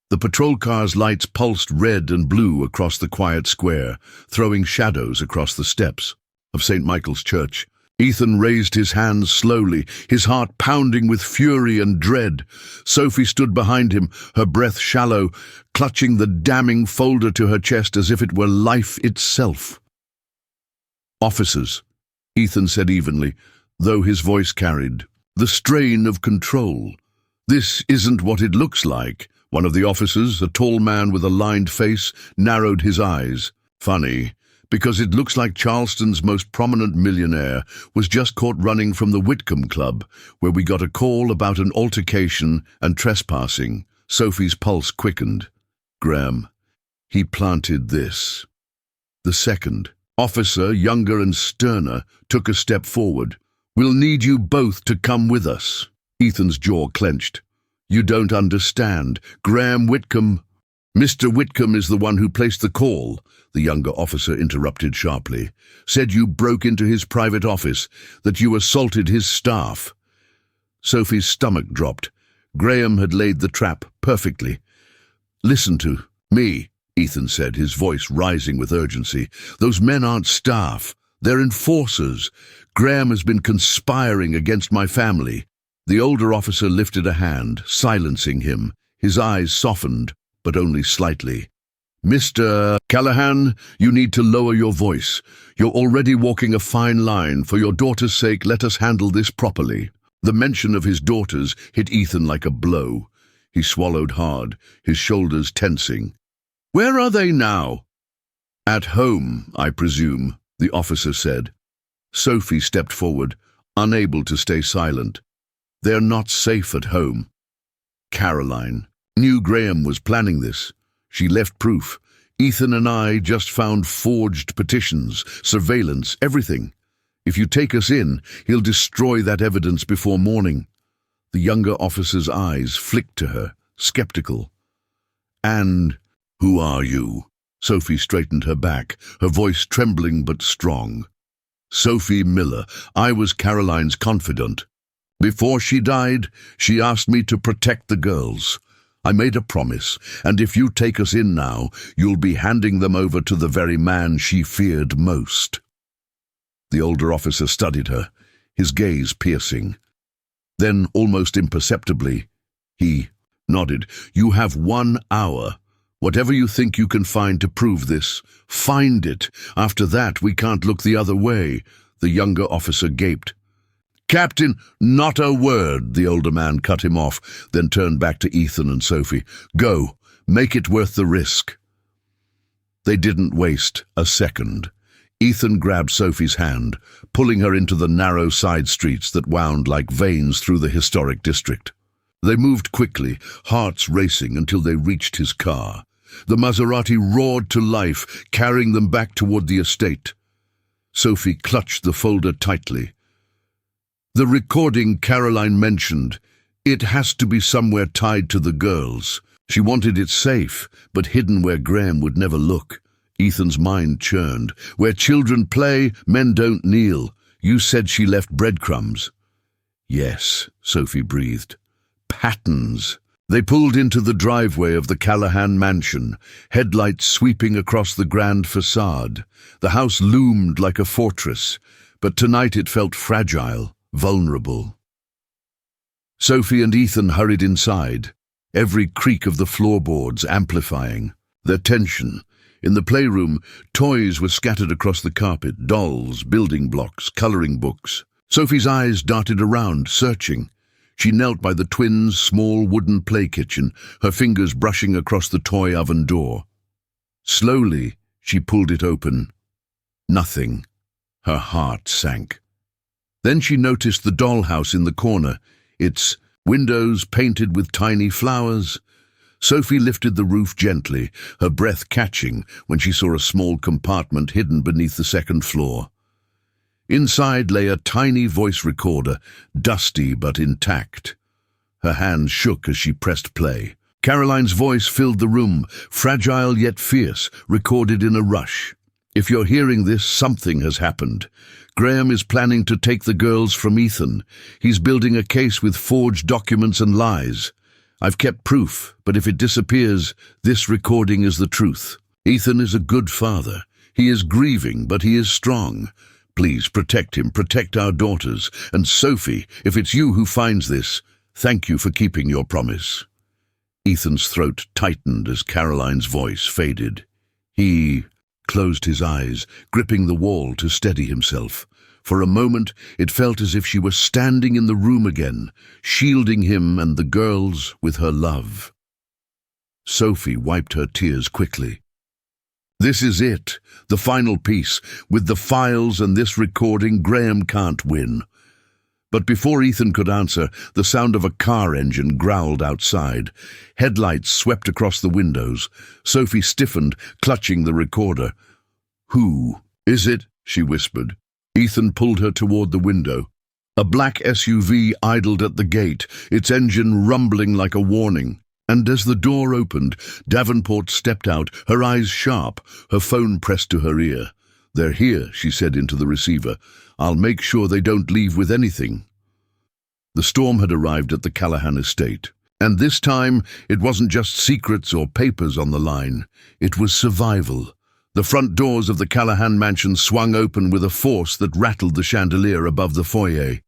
The patrol car's lights pulsed red and blue across the quiet square, throwing shadows across the steps of St. Michael's Church. Ethan raised his hands slowly, his heart pounding with fury and dread. Sophie stood behind him, her breath shallow, clutching the damning folder to her chest as if it were life itself. "Officers," Ethan said evenly, though his voice carried the strain of control. "This isn't what it looks like." One of the officers, a tall man with a lined face, narrowed his eyes. "Funny, because it looks like Charleston's most prominent millionaire was just caught running from the Whitcomb Club, where we got a call about an altercation and trespassing. Sophie's pulse quickened. Graham, he planted this. The second officer, younger and sterner, took a step forward. We'll need you both to come with us. Ethan's jaw clenched. You don't understand. Graham Whitcomb. Mr. Whitcomb is the one who placed the call, the younger officer interrupted sharply. Said you broke into his private office, that you assaulted his staff. Sophie's stomach dropped. Graham had laid the trap perfectly. Listen to me, Ethan said, his voice rising with urgency. Those men aren't staff. They're enforcers. Graham has been conspiring against my family. The older officer lifted a hand, silencing him. His eyes softened, but only slightly. Mr. Callahan, you need to lower your voice. You're already walking a fine line. For your daughter's sake, let us handle this properly. The mention of his daughters hit Ethan like a blow. He swallowed hard, his shoulders tensing. Where are they now? At home, I presume, the officer said. Sophie stepped forward, unable to stay silent. They're not safe at home. Caroline knew Graham was planning this. She left proof. Ethan and I just found forged petitions, surveillance, everything. If you take us in, he'll destroy that evidence before morning. The younger officer's eyes flicked to her, skeptical. And who are you? Sophie straightened her back, her voice trembling but strong. Sophie Miller. I was Caroline's confidant. Before she died, she asked me to protect the girls. I made a promise, and if you take us in now, you'll be handing them over to the very man she feared most. The older officer studied her, his gaze piercing. Then, almost imperceptibly, he nodded. You have 1 hour. Whatever you think you can find to prove this, find it. After that, we can't look the other way. The younger officer gaped. Captain, not a word, the older man cut him off, then turned back to Ethan and Sophie. Go, make it worth the risk. They didn't waste a second. Ethan grabbed Sophie's hand, pulling her into the narrow side streets that wound like veins through the historic district. They moved quickly, hearts racing, until they reached his car. The Maserati roared to life, carrying them back toward the estate. Sophie clutched the folder tightly. The recording Caroline mentioned, it has to be somewhere tied to the girls. She wanted it safe, but hidden where Graham would never look. Ethan's mind churned. Where children play, men don't kneel. You said she left breadcrumbs. Yes, Sophie breathed. Patterns. They pulled into the driveway of the Callahan mansion, headlights sweeping across the grand facade. The house loomed like a fortress, but tonight it felt fragile, vulnerable. Sophie and Ethan hurried inside, every creak of the floorboards amplifying their tension. In the playroom, toys were scattered across the carpet, dolls, building blocks, coloring books. Sophie's eyes darted around, searching. She knelt by the twins' small wooden play kitchen, her fingers brushing across the toy oven door. Slowly, she pulled it open. Nothing. Her heart sank. Then she noticed the dollhouse in the corner, its windows painted with tiny flowers. Sophie lifted the roof gently, her breath catching when she saw a small compartment hidden beneath the second floor. Inside lay a tiny voice recorder, dusty but intact. Her hands shook as she pressed play. Caroline's voice filled the room, fragile yet fierce, recorded in a rush. If you're hearing this, something has happened. Graham is planning to take the girls from Ethan. He's building a case with forged documents and lies. I've kept proof, but if it disappears, this recording is the truth. Ethan is a good father. He is grieving, but he is strong. Please protect him, protect our daughters. And Sophie, if it's you who finds this, thank you for keeping your promise. Ethan's throat tightened as Caroline's voice faded. He closed his eyes, gripping the wall to steady himself. For a moment, it felt as if she were standing in the room again, shielding him and the girls with her love. Sophie wiped her tears quickly. This is it, the final piece. With the files and this recording, Graham can't win. But before Ethan could answer, the sound of a car engine growled outside. Headlights swept across the windows. Sophie stiffened, clutching the recorder. "Who is it?" she whispered. Ethan pulled her toward the window. A black SUV idled at the gate, its engine rumbling like a warning. And as the door opened, Davenport stepped out, her eyes sharp, her phone pressed to her ear. "They're here," she said into the receiver. "I'll make sure they don't leave with anything." The storm had arrived at the Callahan estate. And this time, it wasn't just secrets or papers on the line. It was survival. The front doors of the Callahan mansion swung open with a force that rattled the chandelier above the foyer.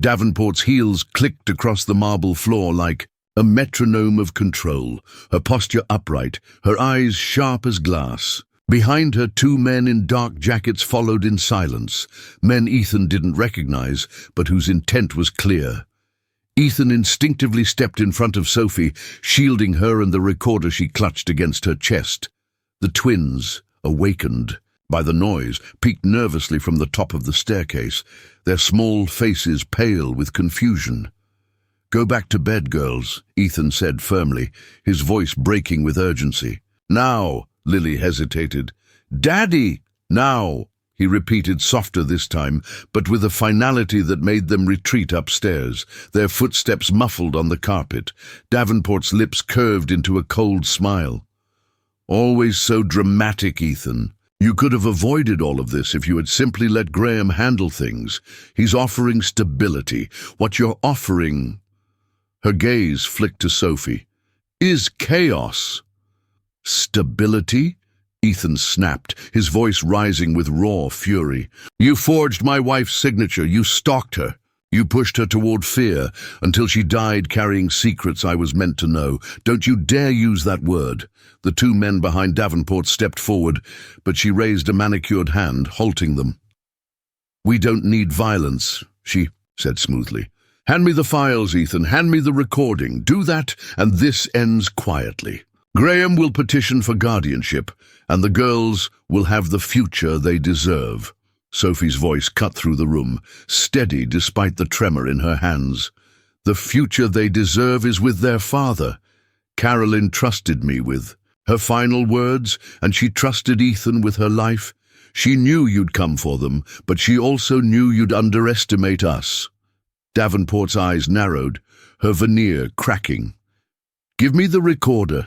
Davenport's heels clicked across the marble floor like a metronome of control, her posture upright, her eyes sharp as glass. Behind her, 2 men in dark jackets followed in silence, men Ethan didn't recognize, but whose intent was clear. Ethan instinctively stepped in front of Sophie, shielding her and the recorder she clutched against her chest. The twins, awakened by the noise, peeked nervously from the top of the staircase, their small faces pale with confusion. "Go back to bed, girls," Ethan said firmly, his voice breaking with urgency. "Now," Lily hesitated. "Daddy!" "Now," he repeated, softer this time, but with a finality that made them retreat upstairs, their footsteps muffled on the carpet. Davenport's lips curved into a cold smile. "Always so dramatic, Ethan. You could have avoided all of this if you had simply let Graham handle things. He's offering stability. What you're offering—" Her gaze flicked to Sophie. "Is chaos." "Stability?" Ethan snapped, his voice rising with raw fury. "You forged my wife's signature. You stalked her. You pushed her toward fear until she died carrying secrets I was meant to know. Don't you dare use that word." The 2 men behind Davenport stepped forward, but she raised a manicured hand, halting them. "We don't need violence," she said smoothly. "Hand me the files, Ethan. Hand me the recording. Do that, and this ends quietly. Graham will petition for guardianship, and the girls will have the future they deserve." Sophie's voice cut through the room, steady despite the tremor in her hands. "The future they deserve is with their father. Carolyn trusted me with her final words, and she trusted Ethan with her life. She knew you'd come for them, but she also knew you'd underestimate us." Davenport's eyes narrowed, her veneer cracking. "Give me the recorder."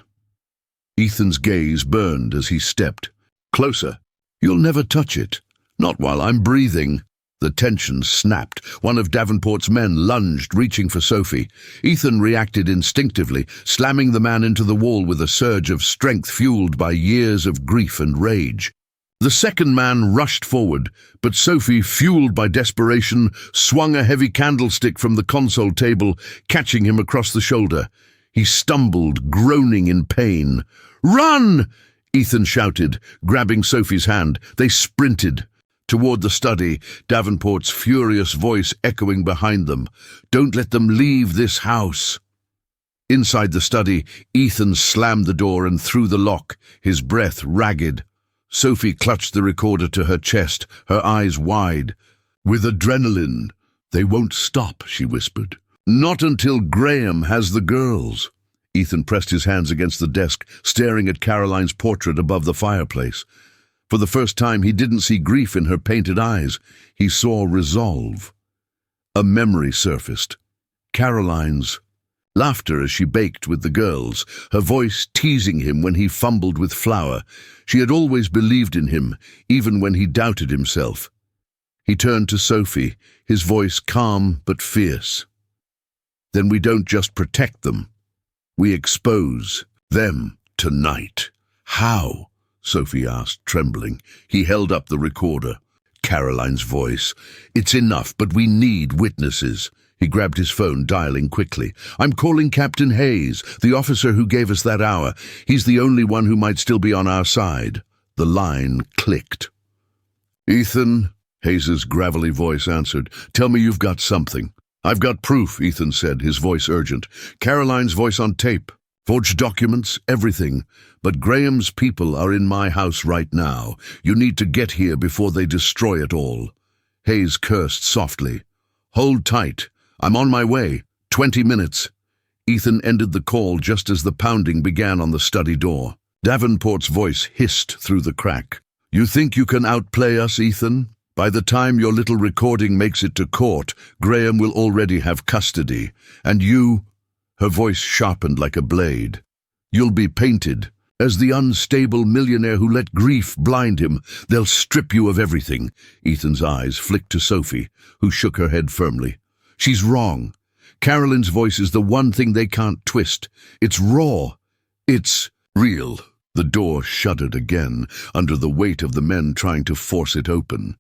Ethan's gaze burned as he stepped closer. "You'll never touch it. Not while I'm breathing." The tension snapped. One of Davenport's men lunged, reaching for Sophie. Ethan reacted instinctively, slamming the man into the wall with a surge of strength fueled by years of grief and rage. The second man rushed forward, but Sophie, fueled by desperation, swung a heavy candlestick from the console table, catching him across the shoulder. He stumbled, groaning in pain. "Run!" Ethan shouted, grabbing Sophie's hand. They sprinted toward the study, Davenport's furious voice echoing behind them. "Don't let them leave this house." Inside the study, Ethan slammed the door and threw the lock, his breath ragged. Sophie clutched the recorder to her chest, her eyes wide. "With adrenaline, they won't stop," she whispered. "Not until Graham has the girls." Ethan pressed his hands against the desk, staring at Caroline's portrait above the fireplace. For the first time, he didn't see grief in her painted eyes. He saw resolve. A memory surfaced. Caroline's laughter as she baked with the girls, her voice teasing him when he fumbled with flour. She had always believed in him, even when he doubted himself. He turned to Sophie, his voice calm but fierce. "Then we don't just protect them. We expose them tonight." "How?" Sophie asked, trembling. He held up the recorder. Caroline's voice. "It's enough, but we need witnesses." He grabbed his phone, dialing quickly. "I'm calling Captain Hayes, the officer who gave us that hour. He's the only one who might still be on our side." The line clicked. "Ethan," Hayes's gravelly voice answered, "tell me you've got something." "I've got proof," Ethan said, his voice urgent. "Caroline's voice on tape. Forged documents, everything. But Graham's people are in my house right now. You need to get here before they destroy it all." Hayes cursed softly. "Hold tight. I'm on my way. 20 minutes. Ethan ended the call just as the pounding began on the study door. Davenport's voice hissed through the crack. "You think you can outplay us, Ethan? By the time your little recording makes it to court, Graham will already have custody. And you—" Her voice sharpened like a blade. "You'll be painted as the unstable millionaire who let grief blind him. They'll strip you of everything." Ethan's eyes flicked to Sophie, who shook her head firmly. "She's wrong. Carolyn's voice is the one thing they can't twist. It's raw. It's real." The door shuddered again under the weight of the men trying to force it open.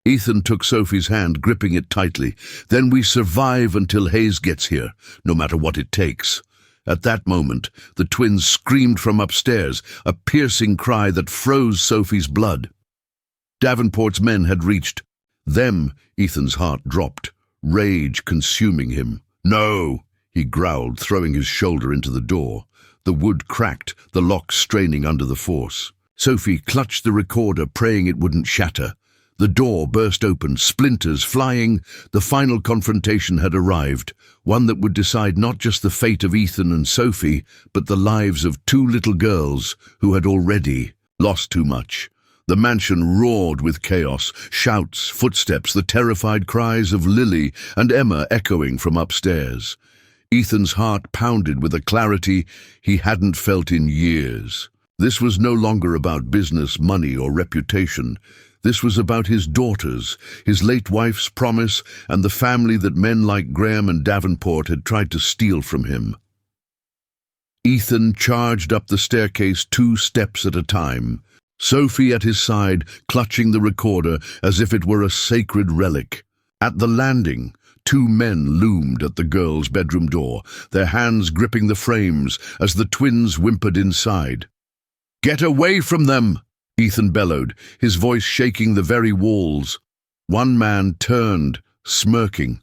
Ethan took Sophie's hand, gripping it tightly. "Then we survive until Hayes gets here, no matter what it takes." At that moment, the twins screamed from upstairs, a piercing cry that froze Sophie's blood. Davenport's men had reached them. Ethan's heart dropped, rage consuming him. "No!" he growled, throwing his shoulder into the door. The wood cracked, the lock straining under the force. Sophie clutched the recorder, praying it wouldn't shatter. The door burst open, splinters flying. The final confrontation had arrived, one that would decide not just the fate of Ethan and Sophie, but the lives of two little girls who had already lost too much. The mansion roared with chaos, shouts, footsteps, the terrified cries of Lily and Emma echoing from upstairs. Ethan's heart pounded with a clarity he hadn't felt in years. This was no longer about business, money, or reputation. This was about his daughters, his late wife's promise, and the family that men like Graham and Davenport had tried to steal from him. Ethan charged up the staircase 2 steps at a time, Sophie at his side, clutching the recorder as if it were a sacred relic. At the landing, 2 men loomed at the girl's bedroom door, their hands gripping the frames as the twins whimpered inside. "Get away from them!" Ethan bellowed, his voice shaking the very walls. One man turned, smirking,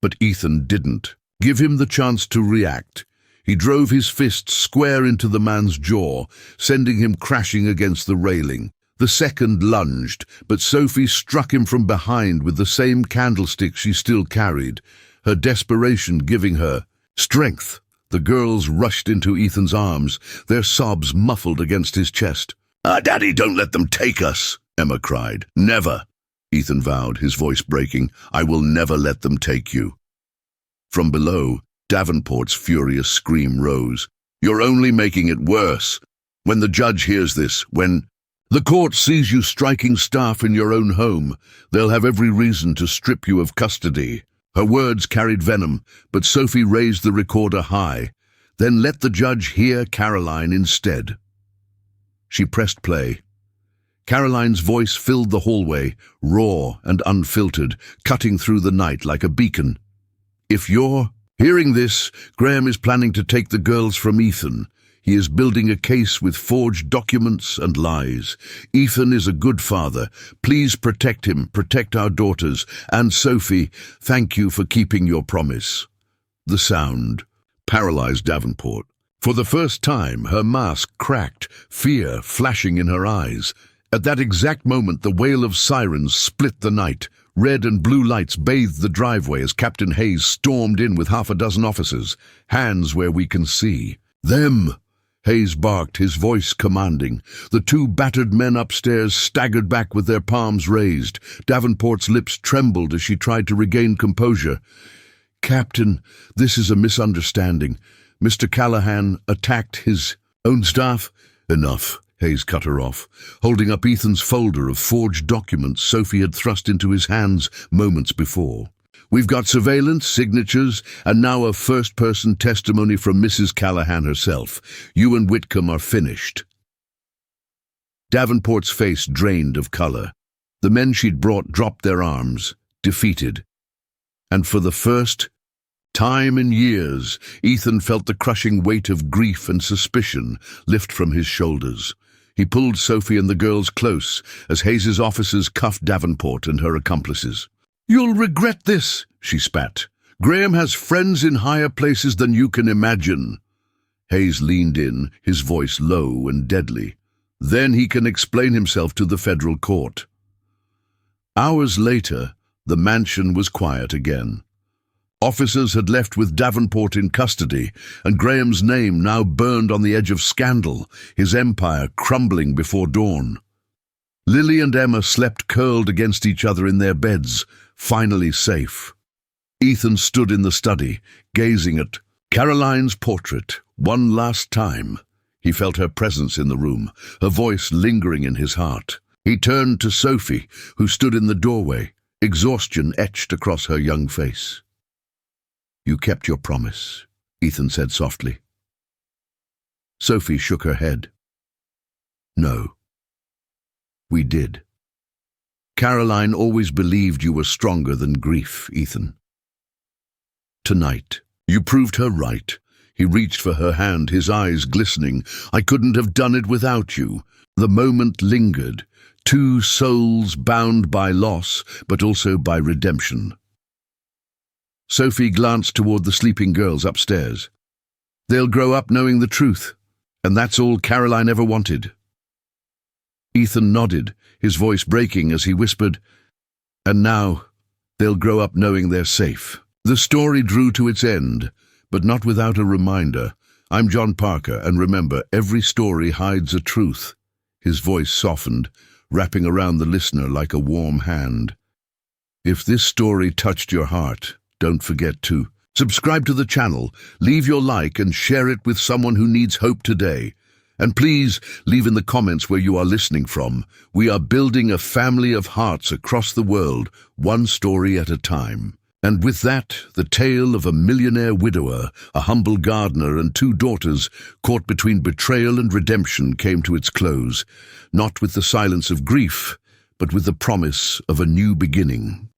but Ethan didn't give him the chance to react. He drove his fist square into the man's jaw, sending him crashing against the railing. The second lunged, but Sophie struck him from behind with the same candlestick she still carried, her desperation giving her strength. The girls rushed into Ethan's arms, their sobs muffled against his chest. Daddy, don't let them take us," Emma cried. "Never," Ethan vowed, his voice breaking. "I will never let them take you." From below, Davenport's furious scream rose. "You're only making it worse. When the judge hears this, when the court sees you striking staff in your own home, they'll have every reason to strip you of custody." Her words carried venom, but Sophie raised the recorder high. "Then let the judge hear Caroline instead." She pressed play. Caroline's voice filled the hallway, raw and unfiltered, cutting through the night like a beacon. "If you're hearing this, Graham is planning to take the girls from Ethan. He is building a case with forged documents and lies. Ethan is a good father. Please protect him, protect our daughters. And Sophie, thank you for keeping your promise." The sound paralyzed Davenport. For the first time, her mask cracked, fear flashing in her eyes. At that exact moment, the wail of sirens split the night. Red and blue lights bathed the driveway as Captain Hayes stormed in with 6 officers. "Hands where we can see." "Them!" Hayes barked, his voice commanding. The 2 battered men upstairs staggered back with their palms raised. Davenport's lips trembled as she tried to regain composure. "Captain, this is a misunderstanding. Mr. Callahan attacked his own staff." "Enough," Hayes cut her off, holding up Ethan's folder of forged documents Sophie had thrust into his hands moments before. "We've got surveillance, signatures, and now a first-person testimony from Mrs. Callahan herself. You and Whitcomb are finished." Davenport's face drained of color. The men she'd brought dropped their arms, defeated. And for the first time in years, Ethan felt the crushing weight of grief and suspicion lift from his shoulders. He pulled Sophie and the girls close as Hayes's officers cuffed Davenport and her accomplices. "You'll regret this," she spat. "Graham has friends in higher places than you can imagine." Hayes leaned in, his voice low and deadly. Then he can explain himself to the federal court. Hours later, the mansion was quiet again. Officers had left with Davenport in custody, and Graham's name now burned on the edge of scandal, his empire crumbling before dawn. Lily and Emma slept curled against each other in their beds, finally safe. Ethan stood in the study, gazing at Caroline's portrait one last time. He felt her presence in the room, her voice lingering in his heart. He turned to Sophie, who stood in the doorway, exhaustion etched across her young face. "You kept your promise," Ethan said softly. Sophie shook her head. "No. We did. Caroline always believed you were stronger than grief, Ethan. Tonight, you proved her right." He reached for her hand, his eyes glistening. "I couldn't have done it without you." The moment lingered, two souls bound by loss, but also by redemption. Sophie glanced toward the sleeping girls upstairs. "They'll grow up knowing the truth, and that's all Caroline ever wanted." Ethan nodded, his voice breaking as he whispered, "And now, they'll grow up knowing they're safe." The story drew to its end, but not without a reminder. I'm John Parker, and remember, every story hides a truth. His voice softened, wrapping around the listener like a warm hand. If this story touched your heart, don't forget to subscribe to the channel, leave your like, and share it with someone who needs hope today. And please leave in the comments where you are listening from. We are building a family of hearts across the world, one story at a time. And with that, the tale of a millionaire widower, a humble gardener, and two daughters caught between betrayal and redemption came to its close, not with the silence of grief, but with the promise of a new beginning.